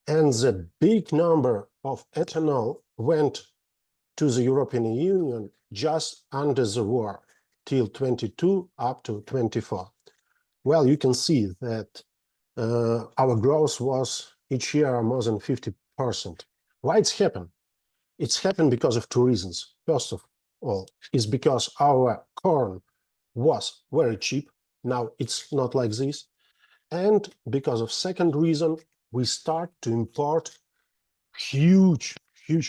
And the big number of ethanol went to the European Union just under the war till 22 up to 24. Well, you can see that our growth was each year more than 50%. Why it's happened? It's happened because of two reasons. First of all, is because our corn was very cheap. Now it's not like this. And because of second reason, we start to import huge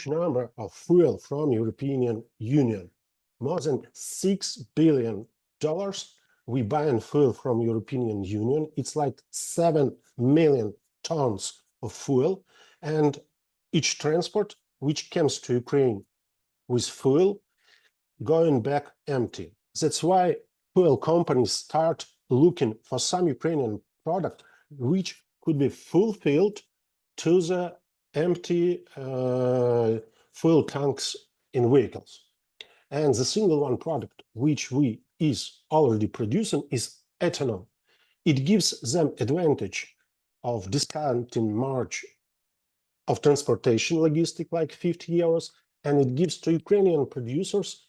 number of fuel from European Union. More than $6 billion we buy in fuel from European Union. It's like 7 million tons of fuel. And each transport which comes to Ukraine with fuel going back empty. That's why fuel companies start looking for some Ukrainian product which could be fulfilled to the empty fuel tanks in vehicles. And the single one product which we is already producing is ethanol. It gives them advantage of discounting margin of transportation logistic like 50 euros, and it gives to Ukrainian producers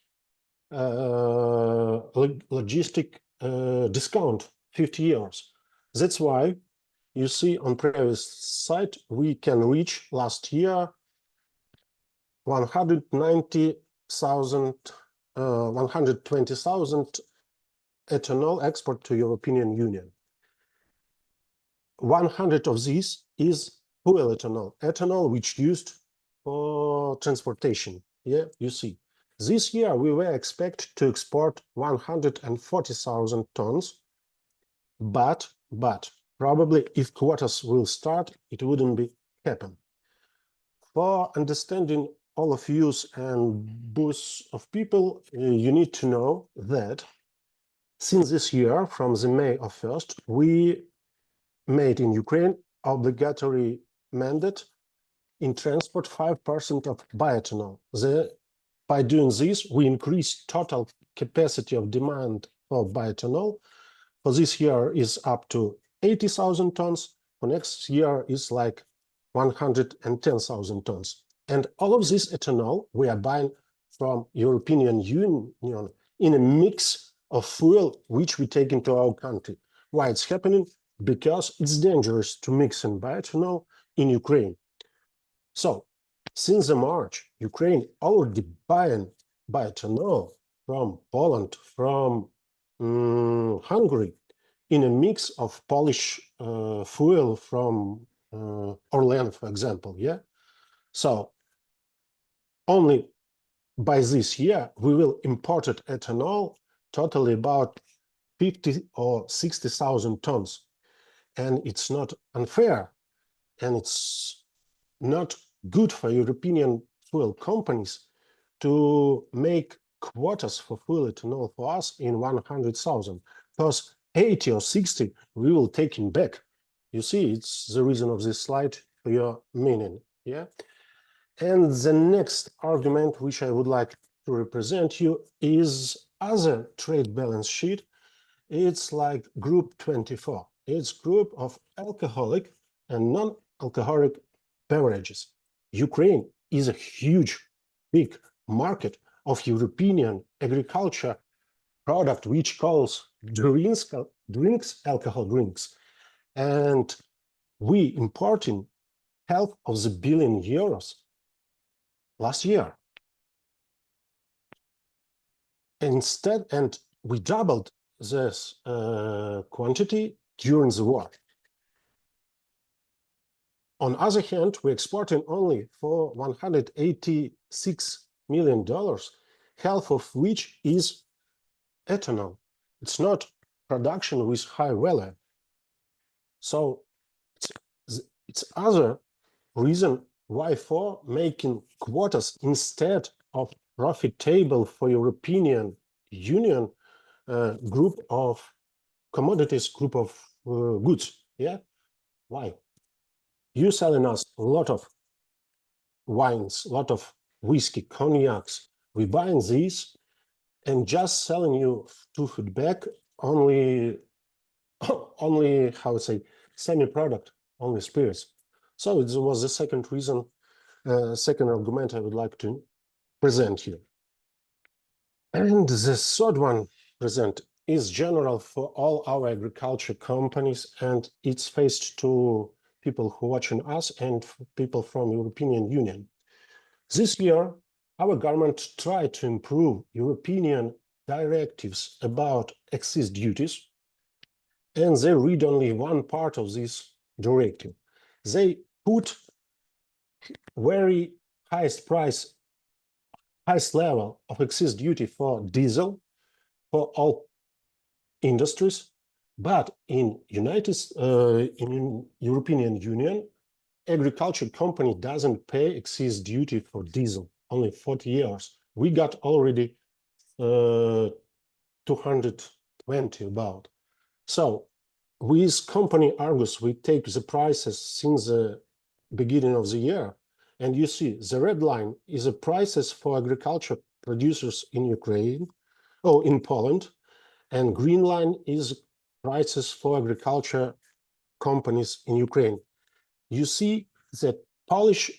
logistic discount 50 euros. That's why you see on previous slide we can reach last year 120,000 ethanol export to European Union. 100 of these is fuel ethanol which used for transportation. Yeah, you see. This year we were expect to export 140,000 tons, but probably if quotas will start, it wouldn't be happen. For understanding all of you and both of people, you need to know that since this year, from the May of 1st, we made in Ukraine obligatory mandate in transport 5% of bioethanol. By doing this, we increase total capacity of demand for bioethanol. For this year is up to 80,000 tons. For next year is like 110,000 tons. And all of this ethanol we are buying from European Union in a mix of fuel which we take into our country. Why it's happening? Because it's dangerous to mix in bioethanol in Ukraine. So, since the March, Ukraine already buying bioethanol from Poland, from Hungary, in a mix of Polish fuel from Orlen, for example, yeah? So, only by this year, we will import ethanol totally about 50 or 60,000 tons. And it's not unfair, and it's not good for European fuel companies to make quotas for fuel ethanol for us in 100,000. Because 80 or 60 we will take in back. You see, it's the reason of this slide for your meaning. Yeah. And the next argument which I would like to represent you is other trade balance sheet. It's like group 24. It's group of alcoholic and non-alcoholic beverages. Ukraine is a huge, big market of European agriculture product which calls drinks, alcohol drinks. And we importing half of the billion euros last year. Instead, and we doubled this quantity during the war. On the other hand, we're exporting only for $186 million, half of which is ethanol. It's not production with high value. So it's other reason why for making quotas instead of profitable for European Union group of commodities, group of goods. Yeah, why? You selling us a lot of wines, a lot of whiskey, cognacs. We buying these and just selling you to feedback only how to say semi-product, only spirits. So it was the second reason, second argument I would like to present here. And the third one present is general for all our agriculture companies, and it's faced to people who are watching us and people from European Union. This year, our government tried to improve European directives about excess duties, and they read only one part of this directive. They put very highest level of excess duty for diesel for all industries, but in European Union, agriculture company doesn't pay excess duty for diesel, only 40 years. We got already 220 about. So with company Argus, we take the prices since the beginning of the year, and you see the red line is the prices for agriculture producers in Ukraine, in Poland, and green line is prices for agriculture companies in Ukraine. You see that Polish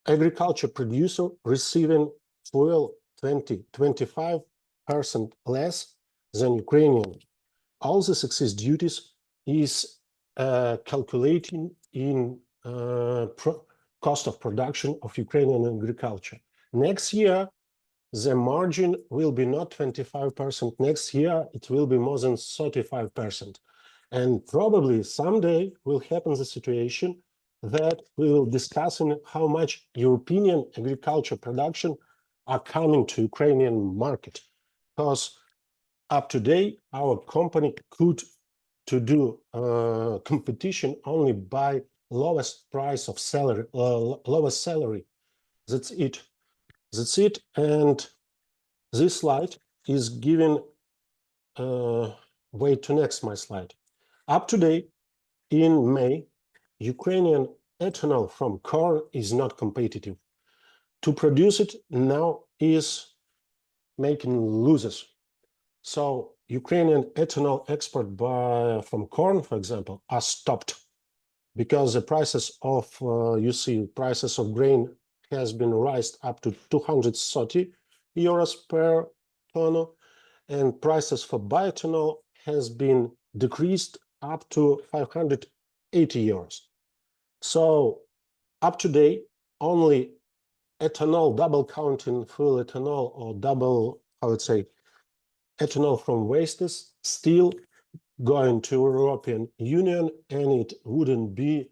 agriculture producer receiving fuel 25% less than Ukrainian. All the excess duties is calculating in cost of production of Ukrainian agriculture. Next year, the margin will be not 25%. Next year, it will be more than 35%. And probably someday will happen the situation that we will discuss in how much European agriculture production are coming to Ukrainian market. Because up to date, our company could to do competition only by lowest price of salary, lowest salary. That's it. That's it. And this slide is giving way to next my slide. Up to date, in May, Ukrainian ethanol from corn is not competitive. To produce it now is making losses. So Ukrainian ethanol export from corn, for example, are stopped because the prices of, you see, prices of grain has been raised up to 230 euros per tonne, and prices for bioethanol has been decreased up to 580 euros. So up to date, only ethanol, double counting full ethanol or double, I would say, ethanol from wastes still going to European Union, and it wouldn't be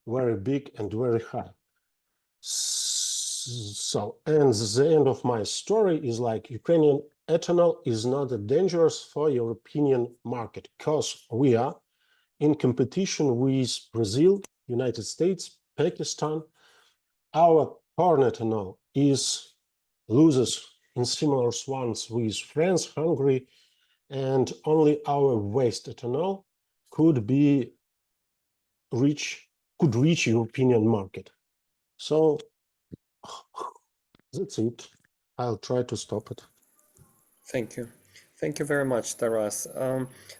very big and very high. So, and the end of my story is like Ukrainian ethanol is not dangerous for European market because we are in competition with Brazil, United States, Pakistan. Our corn ethanol is loses in similar ones with France, Hungary, and only our waste ethanol could be could reach European market. So that's it. I'll try to stop it. Thank you. Thank you very much, Taras.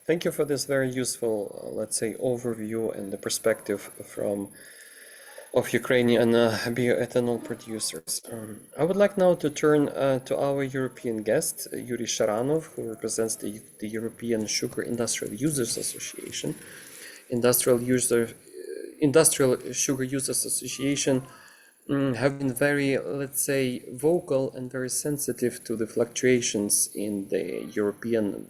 Thank you for this very useful, let's say, overview and the perspective of Ukrainian bioethanol producers. I would like now to turn to our European guest, Yuri Sharanov, who represents the European Sugar Industrial Users Association. Industrial Sugar Users Association have been very, let's say, vocal and very sensitive to the fluctuations in the European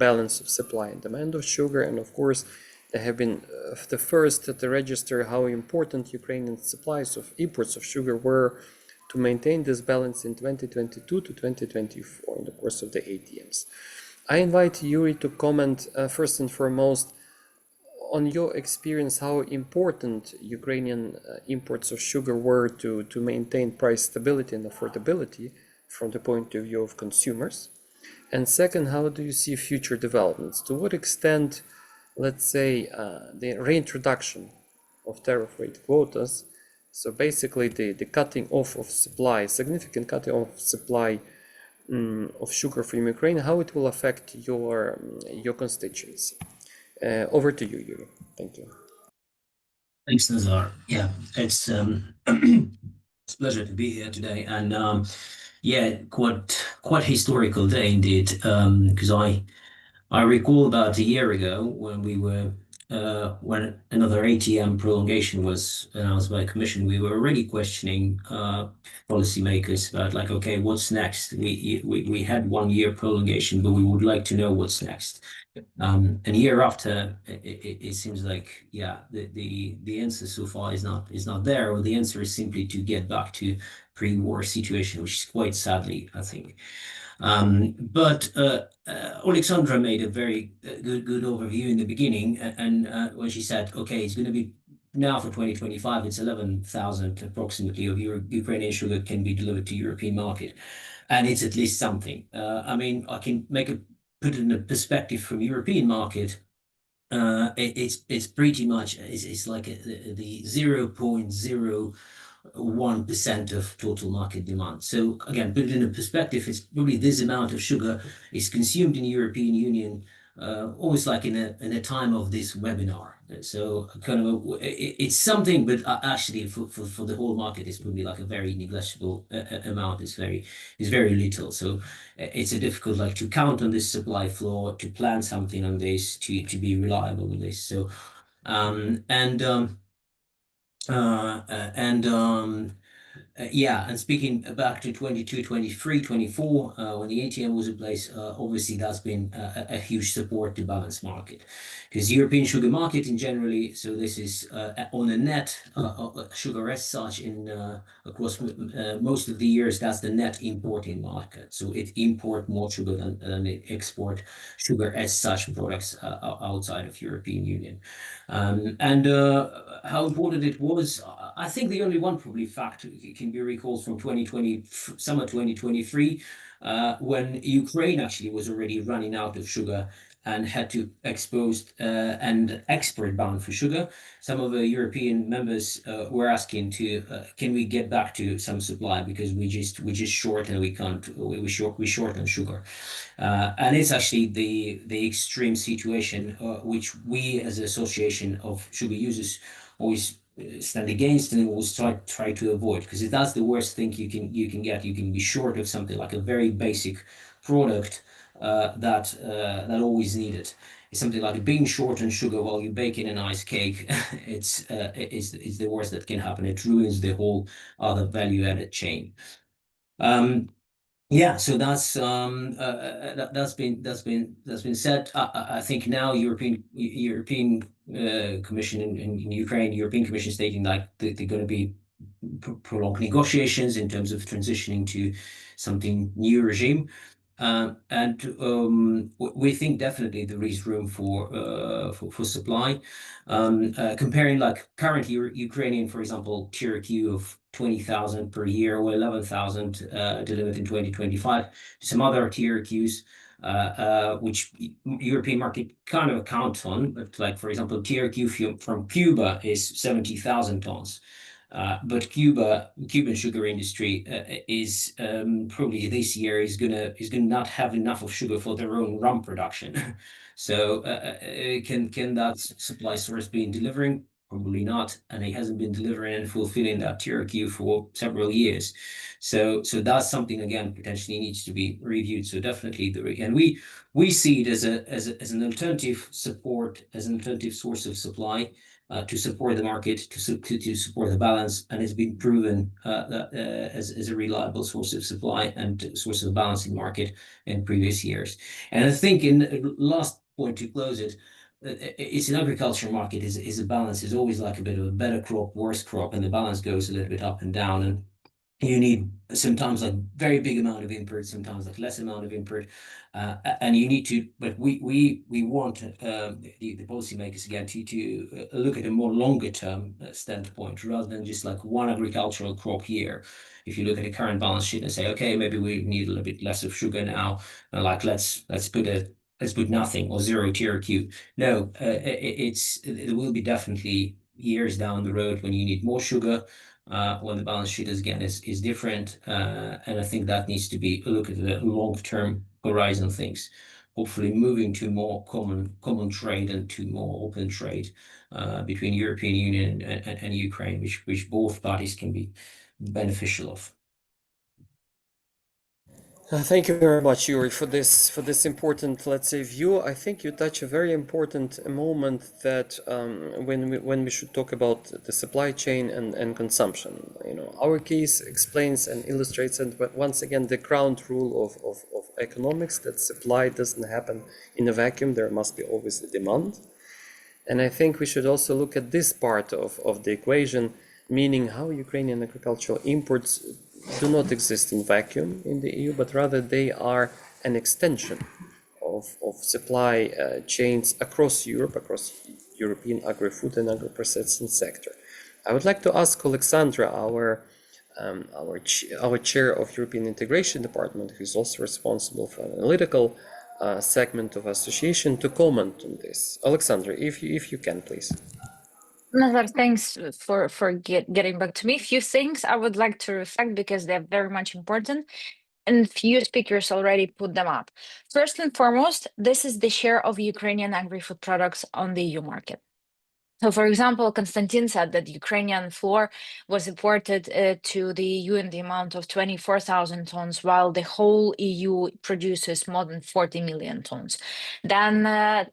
balance of supply and demand of sugar. And of course, they have been the first to register how important Ukrainian supplies of imports of sugar were to maintain this balance in 2022 to 2024 in the course of the ATMs. I invite Yuri to comment first and foremost on your experience, how important Ukrainian imports of sugar were to maintain price stability and affordability from the point of view of consumers. And second, how do you see future developments? To what extent, let's say, the reintroduction of tariff rate quotas, so basically the cutting off of supply, significant cutting off supply of sugar from Ukraine, how it will affect your constituency? Over to you, Yuri. Thank you. Thanks, Nazar. Yeah, it's it's a pleasure to be here today, and yeah, quite historical day indeed. Because I recall about a year ago when we were when another ATM prolongation was announced by the Commission, we were already questioning policymakers about like, okay, what's next? We had 1 year prolongation, but we would like to know what's next. And a year after, it seems like, yeah, the answer so far is not there, or the answer is simply to get back to pre-war situation, which is quite sadly, I think. But Alexandra made a very good overview in the beginning, and when she said, okay, it's going to be now for 2025, it's 11,000 approximately of Ukrainian sugar can be delivered to European market, and it's at least something. I mean, I can put it in a perspective from European market. It's pretty much it's like the 0.01% of total market demand. So again, put it in a perspective, it's probably this amount of sugar is consumed in the European Union, almost like in a time of this webinar. So kind of it's something, but actually for the whole market, it's probably like a very negligible amount. It's very little. So it's a difficult like to count on this supply flow, to plan something on this, to be reliable on this. So yeah, and speaking back to 22, 23, 24, when the ATM was in place, obviously that's been a huge support to balance market. Because the European sugar market in generally, so this is on a net sugar as such across most of the years, that's the net importing market. So it import more sugar than it export sugar as such products outside of European Union. And how important it was, I think the only one probably fact can be recalled from summer 2023, when Ukraine actually was already running out of sugar and had to expose and export ban for sugar. Some of the European members were asking to, can we get back to some supply because we just short and we can't, we short on sugar. And it's actually the extreme situation which we as an association of sugar users always stand against and always try to avoid, because if that's the worst thing you can get, you can be short of something like a very basic product that always needed. It's something like being short on sugar while you're baking a nice cake. It's the worst that can happen. It ruins the whole other value-added chain. Yeah, so that's been said. I think now European Commission in Ukraine, European Commission stating like they're going to be prolonged negotiations in terms of transitioning to something new regime. And we think definitely there is room for supply. Comparing like currently Ukrainian, for example, TRQ of 20,000 per year or 11,000 delivered in 2025. Some other TRQs which European market kind of counts on. But like, for example, TRQ from Cuba is 70,000 tons. But Cuban sugar industry is probably this year is gonna not have enough of sugar for their own rum production. So can that supply source be delivering? Probably not, and it hasn't been delivering and fulfilling that TRQ for several years. So that's something again potentially needs to be reviewed. So definitely and we see it as an alternative support, as an alternative source of supply. To support the market, to support the balance, and it's been proven as a reliable source of supply and source of balance in market in previous years. And I think in last point to close it, it's an agriculture market is a balance, is always like a bit of a better crop, worse crop, and the balance goes a little bit up and down. And you need sometimes like very big amount of input, sometimes like less amount of input, and you need to. But we want the policymakers again to look at a more longer term standpoint rather than just like one agricultural crop year. If you look at the current balance sheet and say, okay, maybe we need a little bit less of sugar now, and like let's put nothing or zero TRQ. No, it will be definitely years down the road when you need more sugar. When the balance sheet is different, and I think that needs to be a look at the long-term horizon things. Hopefully, moving to more common trade and to more open trade between European Union and Ukraine, which both parties can be beneficial of. Thank you very much, Yuri, for this important, let's say, view. I think you touch a very important moment that when we should talk about the supply chain and consumption. Our case explains and illustrates it, but once again, the ground rule of economics, that supply doesn't happen in a vacuum. There must be always a demand. And I think we should also look at this part of the equation, meaning how Ukrainian agricultural imports do not exist in vacuum in the EU, but rather they are an extension of supply chains across Europe, across European agri-food and agri-processing sector. I would like to ask Alexandra, our chair of European Integration Department, who is also responsible for an analytical segment of association, to comment on this. Alexandra, if you can, please. Nazar, thanks for getting back to me. A few things I would like to reflect because they're very much important, and few speakers already put them up. First and foremost, this is the share of Ukrainian agri-food products on the EU market. So, for example, Konstantin said that Ukrainian flour was imported to the EU in the amount of 24,000 tons, while the whole EU produces more than 40 million tons. Then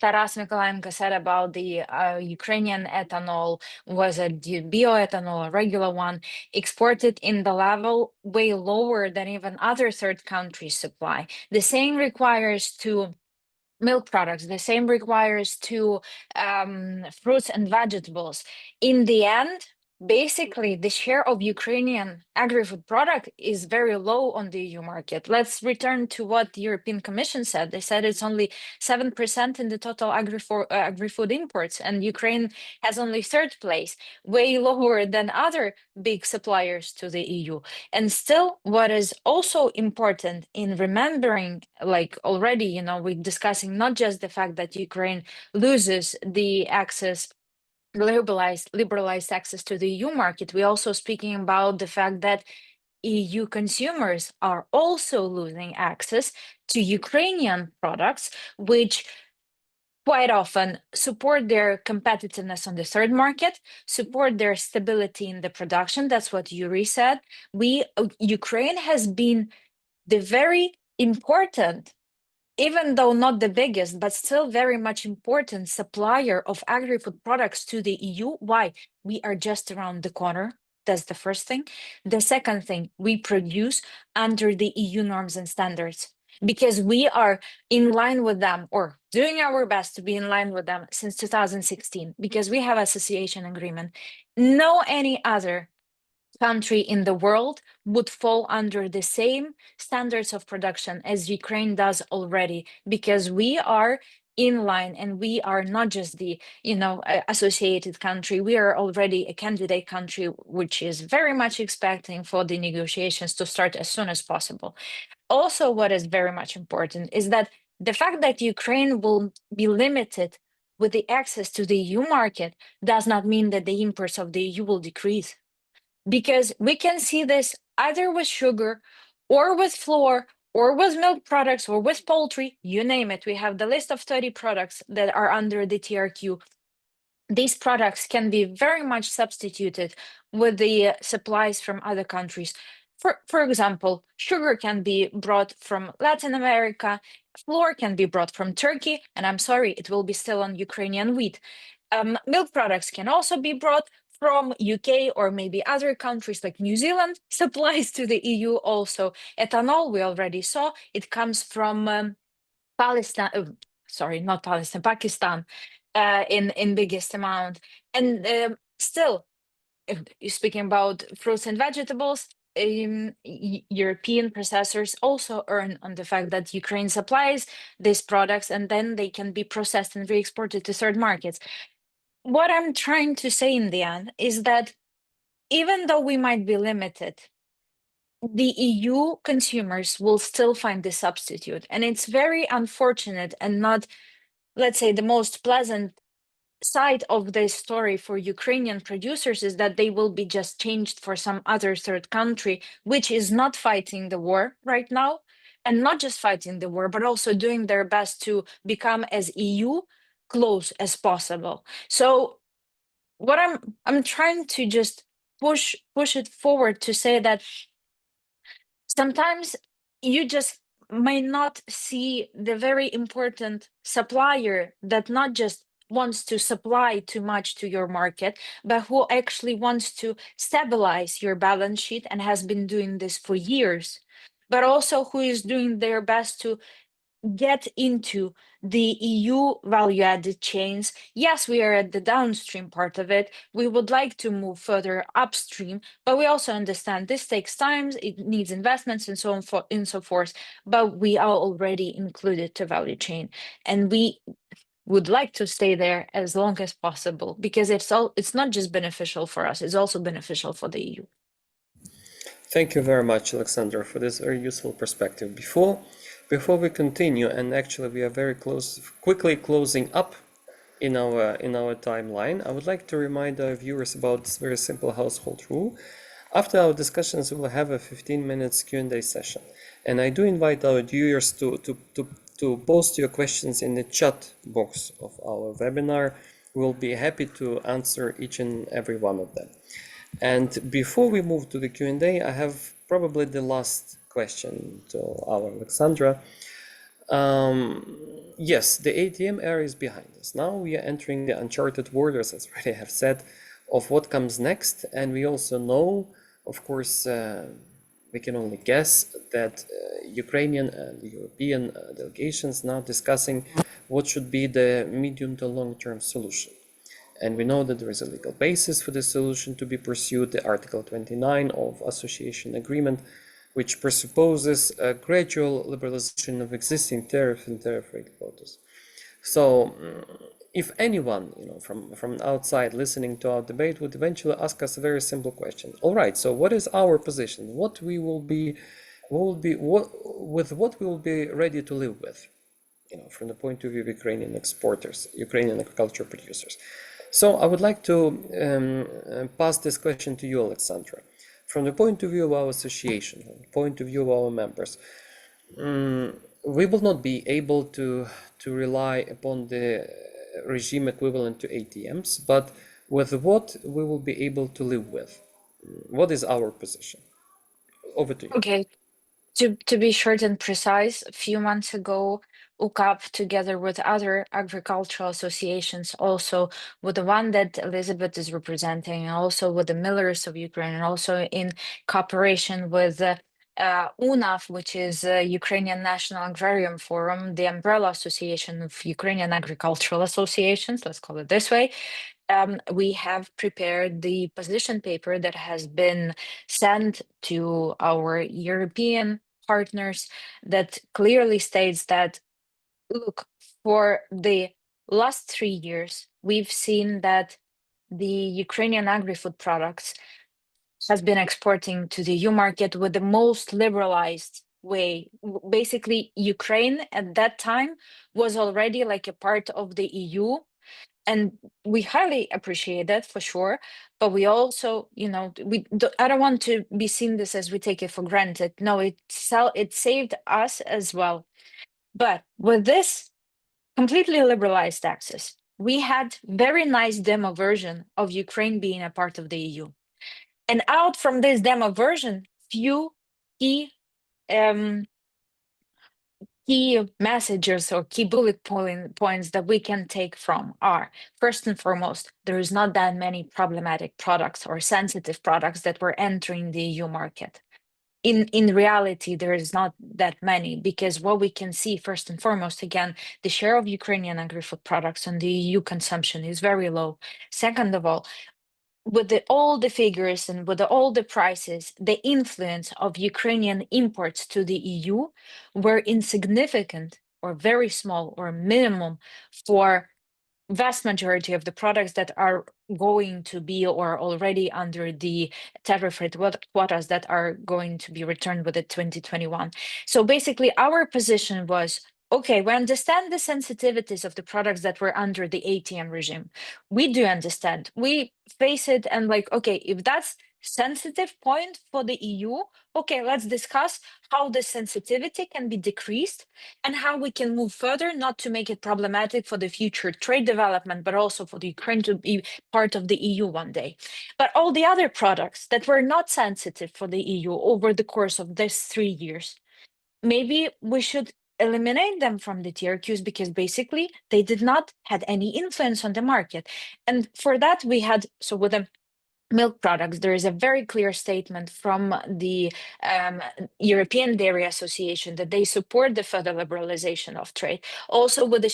Taras Nikolaenko said about the Ukrainian ethanol was a bioethanol, a regular one, exported in the level way lower than even other third countries supply. The same requires to milk products, the same requires to fruits and vegetables. In the end, basically, the share of Ukrainian agri-food product is very low on the EU market. Let's return to what the European Commission said. They said it's only 7% in the total agri-food imports, and Ukraine has only third place, way lower than other big suppliers to the EU. And still, what is also important in remembering, like already, we're discussing not just the fact that Ukraine loses the access, liberalized access to the EU market. We're also speaking about the fact that EU consumers are also losing access to Ukrainian products, which quite often support their competitiveness on the third market, support their stability in the production. That's what Yuri said. Ukraine has been the very important, even though not the biggest, but still very much important supplier of agri-food products to the EU. Why? We are just around the corner. That's the first thing. The second thing, we produce under the EU norms and standards because we are in line with them, or doing our best to be in line with them since 2016, because we have association agreement. No any other country in the world would fall under the same standards of production as Ukraine does already, because we are in line and we are not just the associated country. We are already a candidate country, which is very much expecting for the negotiations to start as soon as possible. Also, what is very much important is that The fact that Ukraine will be limited with the access to the EU market does not mean that the imports of the EU will decrease, because we can see this either with sugar or with flour or with milk products or with poultry, you name it. We have the list of 30 products that are under the TRQ. These products can be very much substituted with the supplies from other countries. For example, sugar can be brought from Latin America, flour can be brought from Turkey, and I'm sorry, it will be still on Ukrainian wheat. Milk products can also be brought from UK or maybe other countries like New Zealand, supplies to the EU also. Ethanol, we already saw, it comes from Palestine, sorry, not Palestine, Pakistan, in biggest amount. And still, if you're speaking about fruits and vegetables, European processors also earn on the fact that Ukraine supplies these products, and then they can be processed and re-exported to third markets. What I'm trying to say in the end is that even though we might be limited, the EU consumers will still find the substitute. And it's very unfortunate and not, let's say, the most pleasant side of this story for Ukrainian producers is that they will be just changed for some other third country, which is not fighting the war right now. And not just fighting the war, but also doing their best to become as EU close as possible. So what I'm trying to just push it forward to say that sometimes you just may not see the very important supplier that not just wants to supply too much to your market, but who actually wants to stabilize your balance sheet and has been doing this for years, but also who is doing their best to get into the EU value added chains. Yes, we are at the downstream part of it. We would like to move further upstream, but we also understand this takes time, it needs investments and so on and so forth. But we are already included to value chain, and we would like to stay there as long as possible, because it's not just beneficial for us, it's also beneficial for the EU. Thank you very much, Alexandra, for this very useful perspective. Before we continue, and actually we are very quickly closing up in our timeline, I would like to remind our viewers about this very simple household rule. After our discussions, we will have a 15 minutes Q&A session, and I do invite our viewers to post your questions in the chat box of our webinar. We'll be happy to answer each and every one of them. And before we move to the Q&A, I have probably the last question to our Alexandra. Yes, the ATM era is behind us. Now we are entering the uncharted waters, as I have said, of what comes next. And we also know, of course, we can only guess that Ukrainian and European delegations now discussing what should be the medium to long-term solution. And we know that there is a legal basis for the solution to be pursued, the Article 29 of Association Agreement, which presupposes a gradual liberalization of existing tariff and tariff rate quotas. So if anyone, from outside listening to our debate would eventually ask us a very simple question. All right, so what is our position? What we will be ready to live with, from the point of view of Ukrainian exporters, Ukrainian agriculture producers. So I would like to pass this question to you, Alexandra. From the point of view of our association, from the point of view of our members, we will not be able to rely upon the regime equivalent to ATMs, but with what we will be able to live with. What is our position? Over to you. Okay, to be short and precise, a few months ago, UCAB, together with other agricultural associations, also with the one that Elizabeth is representing, and also with the millers of Ukraine, and also in cooperation with UNAF, which is Ukrainian National Agrarian Forum, the umbrella association of Ukrainian agricultural associations, let's call it this way. We have prepared the position paper that has been sent to our European partners that clearly states that, look, for the last 3 years, we've seen that the Ukrainian agri-food products has been exporting to the EU market with the most liberalized way. Basically, Ukraine at that time was already like a part of the EU, and we highly appreciate that for sure. But we also, I don't want to be seen this as we take it for granted. No, it saved us as well. But with this completely liberalized access, we had very nice demo version of Ukraine being a part of the EU. And out from this demo version, few key messages or key bullet points that we can take from are, first and foremost, there is not that many problematic products or sensitive products that were entering the EU market. In reality, there is not that many, because what we can see, first and foremost, again, the share of Ukrainian agri-food products on the EU consumption is very low. Second of all, with all the figures and with all the prices, the influence of Ukrainian imports to the EU were insignificant or very small or minimum for vast majority of the products that are going to be or already under the tariff rate quotas that are going to be returned with the 2021. So basically our position was, okay, we understand the sensitivities of the products that were under the ATM regime. We do understand. We face it and like, okay, if that's sensitive point for the EU, okay, let's discuss how the sensitivity can be decreased and how we can move further, not to make it problematic for the future trade development, but also for the Ukraine to be part of the EU one day. But all the other products that were not sensitive for the EU over the course of this 3 years, maybe we should eliminate them from the TRQs, because basically they did not had any influence on the market. And for that we had, so with the milk products, there is a very clear statement from the European Dairy Association that they support the further liberalization of trade. Also with the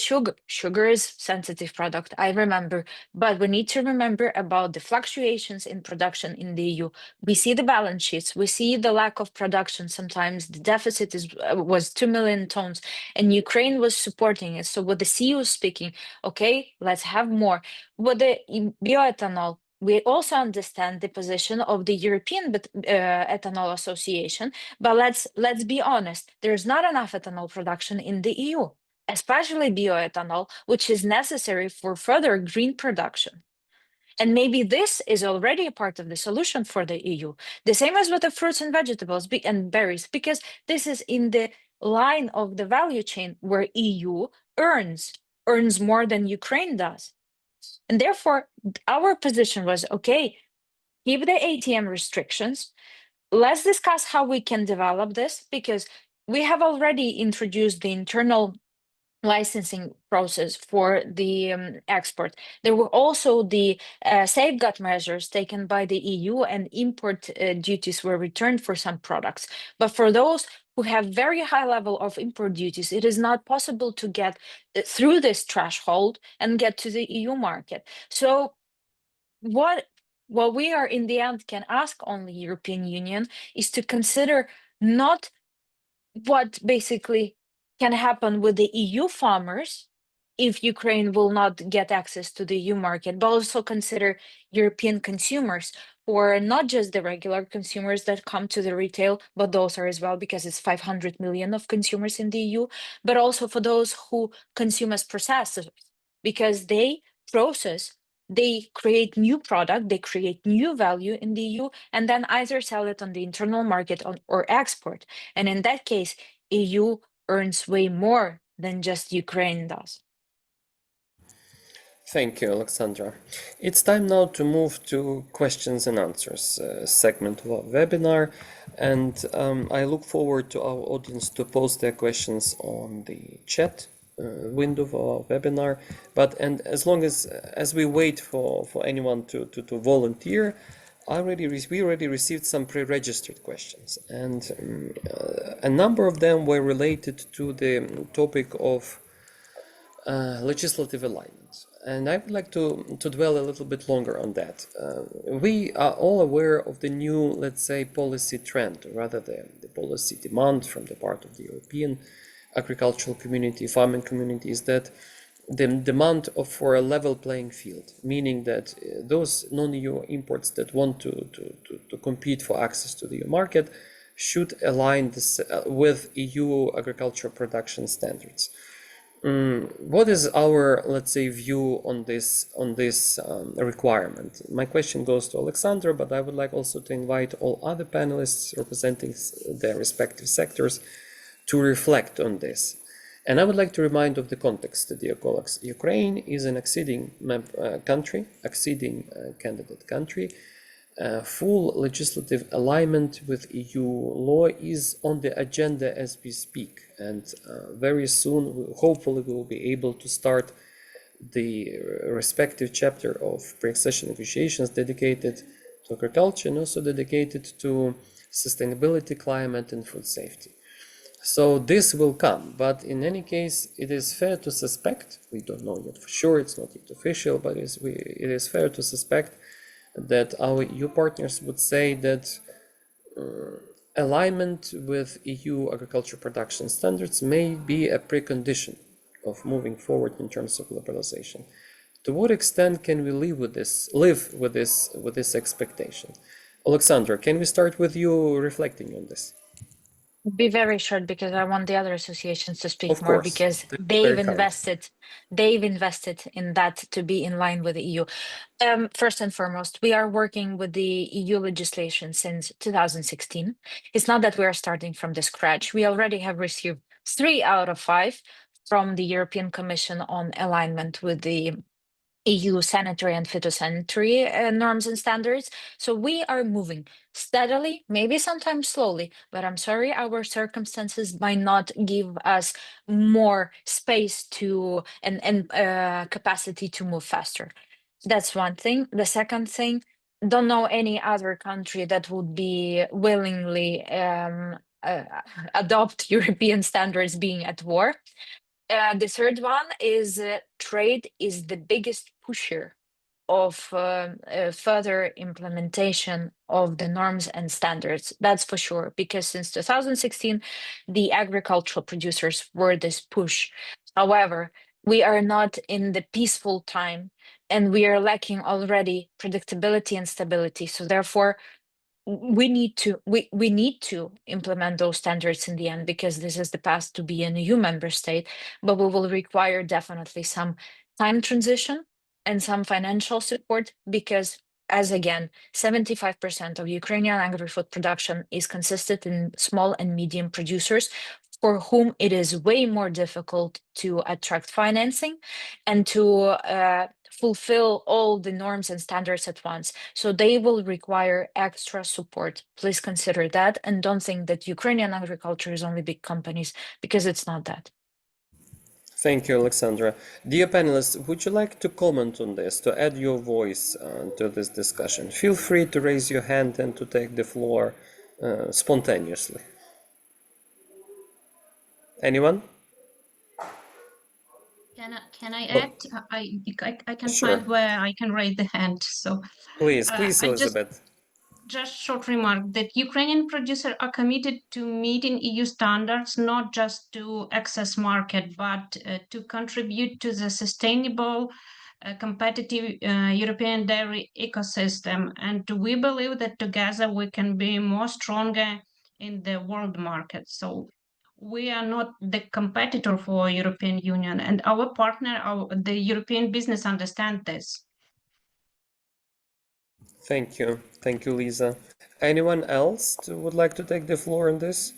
sugar is sensitive product, I remember, but we need to remember about the fluctuations in production in the EU. We see the balance sheets, we see the lack of production. Sometimes the deficit was 2 million tons, and Ukraine was supporting it. So with the CEU speaking, okay, let's have more. With the bioethanol, we also understand the position of the European Ethanol Association, but let's be honest, there's not enough ethanol production in the EU, especially bioethanol, which is necessary for further green production. And maybe this is already a part of the solution for the EU. The same as with the fruits and vegetables and berries, because this is in the line of the value chain where EU earns more than Ukraine does. And therefore, our position was, okay, keep the ATM restrictions. Let's discuss how we can develop this, because we have already introduced the internal licensing process for the export. There were also the safeguard measures taken by the EU, and import duties were returned for some products. But for those who have very high level of import duties, it is not possible to get through this threshold and get to the EU market. So what we are in the end can ask only European Union is to consider not what basically can happen with the EU farmers if Ukraine will not get access to the EU market, but also consider European consumers, or not just the regular consumers that come to the retail, but those are as well, because it's 500 million of consumers in the EU, but also for those who consume as processors, because they process, they create new product, they create new value in the EU, and then either sell it on the internal market or export. And in that case, EU earns way more than just Ukraine does. Thank you, Alexandra. It's time now to move to questions and answers segment of our webinar, and I look forward to our audience to post their questions on the chat window of our webinar. And as long as we wait for anyone to volunteer, we already received some pre-registered questions, and a number of them were related to the topic of legislative alignment. And I would like to dwell a little bit longer on that. We are all aware of the new, let's say, policy trend, or rather the policy demand from the part of the European agricultural community, farming community, is that the demand for a level playing field, meaning that those non-EU imports that want to compete for access to the EU market should align this with EU agricultural production standards. What is our, let's say, view on this requirement? My question goes to Alexandra, but I would like also to invite all other panelists representing their respective sectors to reflect on this. And I would like to remind of the context, dear colleagues. Ukraine is an acceding candidate country. Full legislative alignment with EU law is on the agenda as we speak, and very soon, hopefully, we will be able to start the respective chapter of pre-accession negotiations dedicated to agriculture and also dedicated to sustainability, climate, and food safety. So this will come, but in any case, it is fair to suspect, we don't know yet for sure, it's not yet official, but it is fair to suspect that our EU partners would say that alignment with EU agriculture production standards may be a precondition of moving forward in terms of liberalization. To what extent can we live with this expectation? Alexandra, can we start with you reflecting on this? Be very short because I want the other associations to speak Of more, course. because That's they've very kind. invested in that to be in line with the EU. First and foremost, we are working with the EU legislation since 2016. It's not that we are starting from the scratch. We already have received 3 out of 5 from the European Commission on alignment with the EU sanitary and phytosanitary norms and standards. So we are moving steadily, maybe sometimes slowly, but I'm sorry, our circumstances might not give us more space to and capacity to move faster. That's one thing. The second thing, don't know any other country that would be willingly adopt European standards being at war. The third one is trade is the biggest pusher of further implementation of the norms and standards. That's for sure, because since 2016, the agricultural producers were this push. However, we are not in the peaceful time, and we are lacking already predictability and stability. So therefore, we need to implement those standards in the end, because this is the path to be an EU member state, but we will require definitely some time transition and some financial support, because as again, 75% of Ukrainian agri-food production is consisted in small and medium producers, for whom it is way more difficult to attract financing and to fulfill all the norms and standards at once. So they will require extra support. Please consider that, and don't think that Ukrainian agriculture is only big companies, because it's not that. Thank you, Alexandra. Dear panelists, would you like to comment on this, to add your voice to this discussion? Feel free to raise your hand and to take the floor spontaneously. Anyone? Can I add? I can Sure. find where I can raise the hand. So Please, I Elizabeth. just short remark that Ukrainian producers are committed to meeting EU standards, not just to access market, but to contribute to the sustainable, competitive European dairy ecosystem. And we believe that together we can be more stronger in the world market. So we are not the competitor for European Union, and our partner, the European business, understand this. Thank you, Lisa. Anyone else would like to take the floor on this?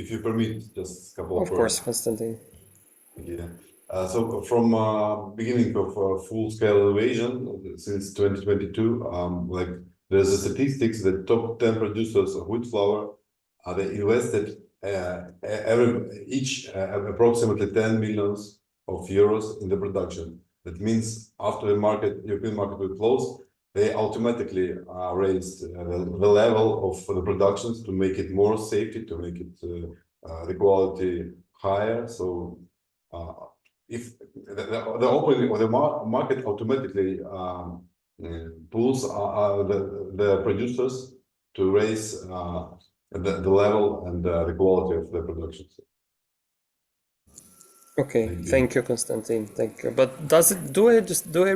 If you permit, just a couple of Of course, Konstantin. Yeah. So from beginning of full-scale invasion since 2022, like there's a statistics that top 10 producers of wheat flour they invested each approximately 10 millions of euros in the production. That means after the European market will close, they automatically raised the level of the productions to make it more safety, to make it the quality higher. So if the opening of the market automatically pulls the producers to raise the level and the quality of the production. Okay, thank you, Konstantin. Thank you. But do I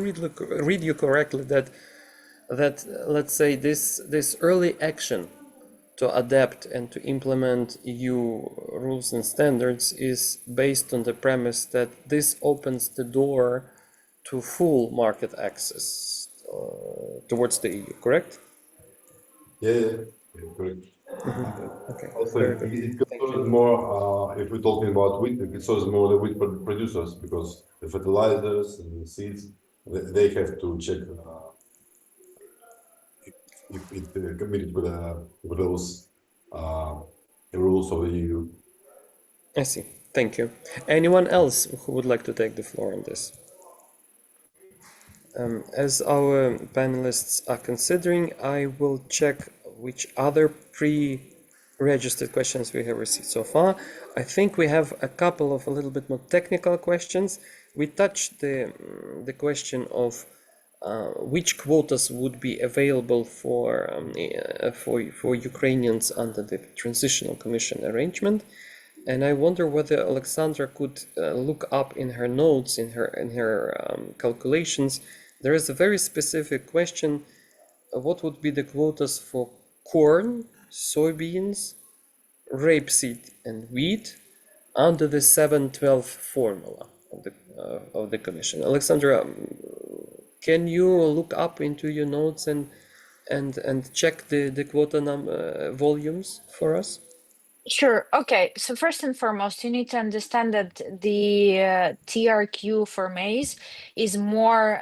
read you correctly that let's say this early action to adapt and to implement EU rules and standards is based on the premise that this opens the door to full market access towards the EU, correct? Yeah, correct. Okay, Also, very good. it Thank you. concerns more, if we're talking about wheat, it concerns more the wheat producers, because the fertilizers and the seeds, they have to check if it committed with those rules of the EU. I see. Thank you. Anyone else who would like to take the floor on this? As our panelists are considering, I will check which other pre-registered questions we have received so far. I think we have a couple of a little bit more technical questions. We touched the question of which quotas would be available for Ukrainians under the Transitional Commission arrangement. And I wonder whether Alexandra could look up in her notes, in her calculations. There is a very specific question: what would be the quotas for corn, soybeans, rapeseed, and wheat under the 712 formula of the Commission? Alexandra, can you look up into your notes and check the quota volumes for us? Sure. Okay. So first and foremost, you need to understand that the TRQ for maize is more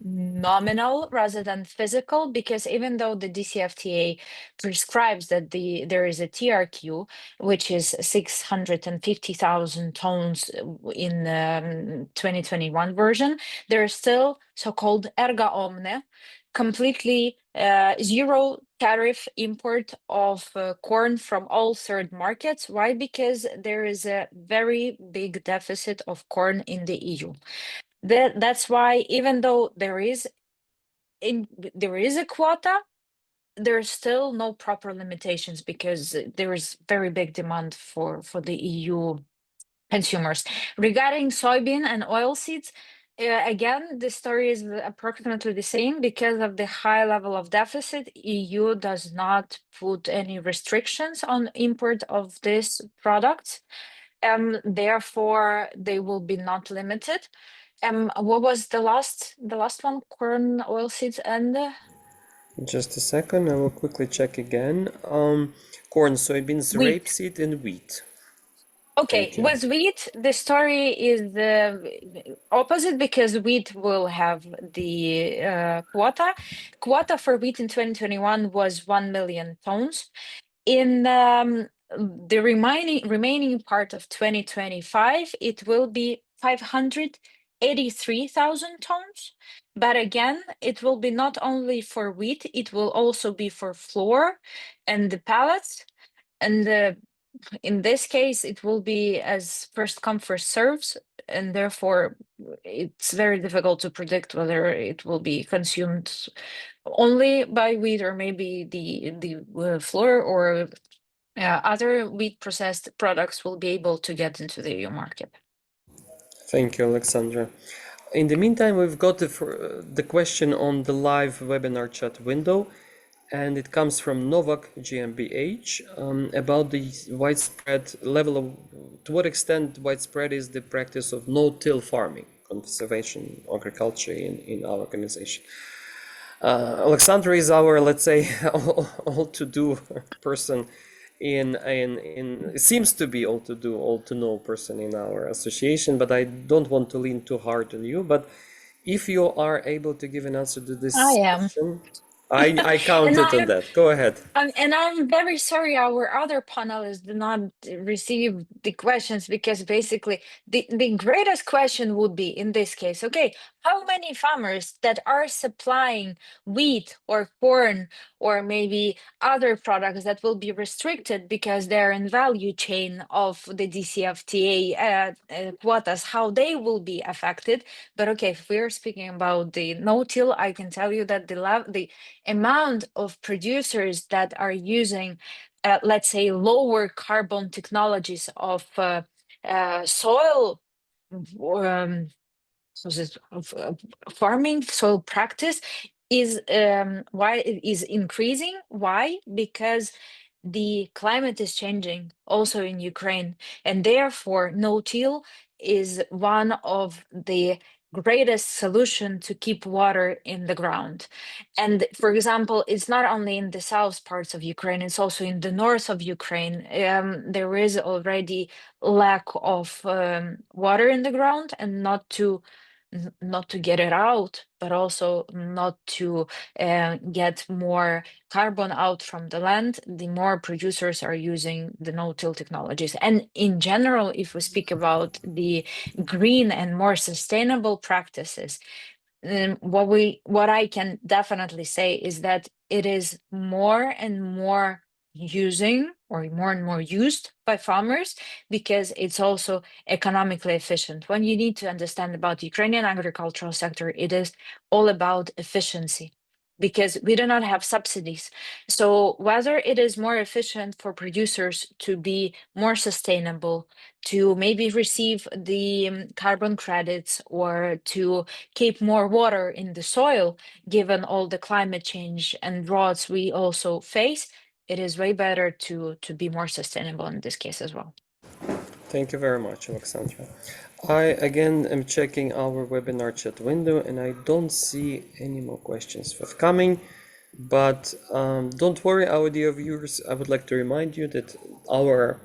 nominal rather than physical, because even though the DCFTA prescribes that there is a TRQ, which is 650,000 tons in 2021 version, there is still so-called erga omne, completely zero tariff import of corn from all third markets. Why? Because there is a very big deficit of corn in the EU. That's why, even though there is a quota, there's still no proper limitations, because there is very big demand for the EU consumers. Regarding soybean and oilseeds, again, the story is approximately the same. Because of the high level of deficit, EU does not put any restrictions on import of these products. Therefore, they will be not limited. What was the last one? Corn, oilseeds, and Just a second, I will quickly check again. Corn, soybeans, wheat. rapeseed, and wheat. Okay, Thank you. with wheat, the story is the opposite, because wheat will have the quota. Quota for wheat in 2021 was 1 million tons. In the remaining part of 2025, it will be 583,000 tons. But again, it will be not only for wheat, it will also be for flour and the pallets. And in this case, it will be as first come, first serves, and therefore it's very difficult to predict whether it will be consumed only by wheat, or maybe the flour or other wheat processed products will be able to get into the EU market. Thank you, Alexandra. In the meantime, we've got the question on the live webinar chat window, and it comes from Novak GmbH about the widespread level of, to what extent widespread is the practice of no-till farming, conservation agriculture in our organization. Alexandra is our, let's say, all-to-do person it seems to be all-to-do, all-to-know person in our association, but I don't want to lean too hard on you. But if you are able to give an answer to this question, I counted on that. Go ahead. And I'm very sorry our other panelists did not receive the questions, because basically the greatest question would be in this case, okay, how many farmers that are supplying wheat or corn or maybe other products that will be restricted because they're in value chain of the DCFTA quotas, how they will be affected. But okay, if we're speaking about the no-till, I can tell you that the amount of producers that are using, let's say, lower carbon technologies of soil farming, soil practice is why it is increasing. Why? Because the climate is changing also in Ukraine, and therefore no-till is one of the greatest solution to keep water in the ground. And for example, it's not only in the south parts of Ukraine, it's also in the north of Ukraine. There is already lack of water in the ground, and not to get it out, but also not to get more carbon out from the land, the more producers are using the no-till technologies. And in general, if we speak about the green and more sustainable practices, what I can definitely say is that it is more and more used by farmers, because it's also economically efficient. When you need to understand about the Ukrainian agricultural sector, it is all about efficiency, because we do not have subsidies. So whether it is more efficient for producers to be more sustainable, to maybe receive the carbon credits, or to keep more water in the soil, given all the climate change and droughts we also face, it is way better to be more sustainable in this case as well. Thank you very much, Alexandra. I again am checking our webinar chat window, and I don't see any more questions forthcoming. But don't worry, our dear viewers, I would like to remind you that our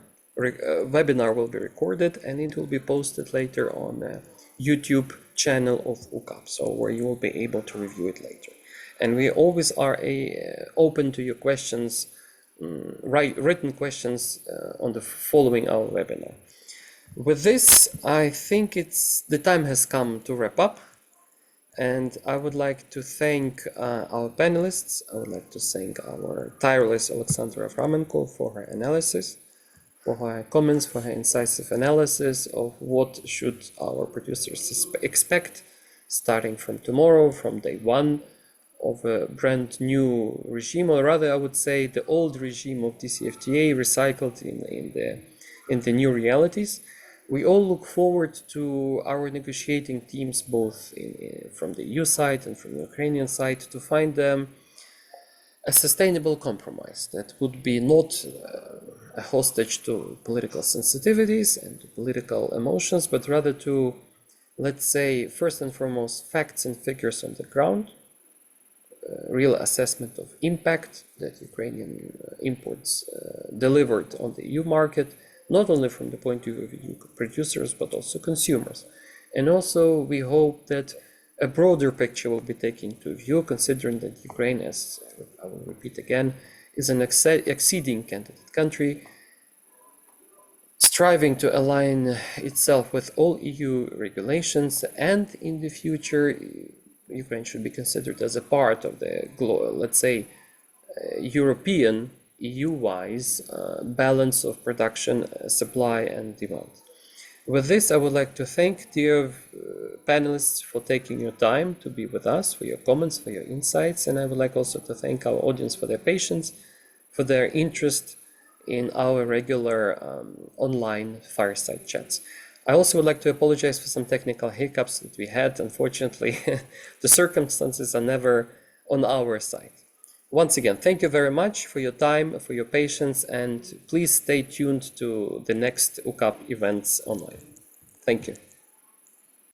webinar will be recorded, and it will be posted later on the YouTube channel of UCAB, so where you will be able to review it later. And we always are open to your questions, written questions on the following our webinar. With this, I think the time has come to wrap up. And I would like to thank our panelists. I would like to thank our tireless Alexandra Framenko for her analysis, for her comments, for her incisive analysis of what should our producers expect starting from tomorrow, from day one of a brand new regime, or rather I would say the old regime of DCFTA recycled in the new realities. We all look forward to our negotiating teams, both from the EU side and from the Ukrainian side, to find a sustainable compromise that would be not a hostage to political sensitivities and to political emotions, but rather to, let's say, first and foremost, facts and figures on the ground, real assessment of impact that Ukrainian imports delivered on the EU market, not only from the point of view of EU producers, but also consumers. And also, we hope that a broader picture will be taken into view, considering that Ukraine, as I will repeat again, is an exceeding candidate country, striving to align itself with all EU regulations, and in the future, Ukraine should be considered as a part of the, let's say, European, EU-wise balance of production, supply, and demand. With this, I would like to thank dear panelists for taking your time to be with us, for your comments, for your insights, and I would like also to thank our audience for their patience, for their interest in our regular online fireside chats. I also would like to apologize for some technical hiccups that we had. Unfortunately, the circumstances are never on our side. Once again, thank you very much for your time, for your patience, and please stay tuned to the next UCAB events online. Thank you.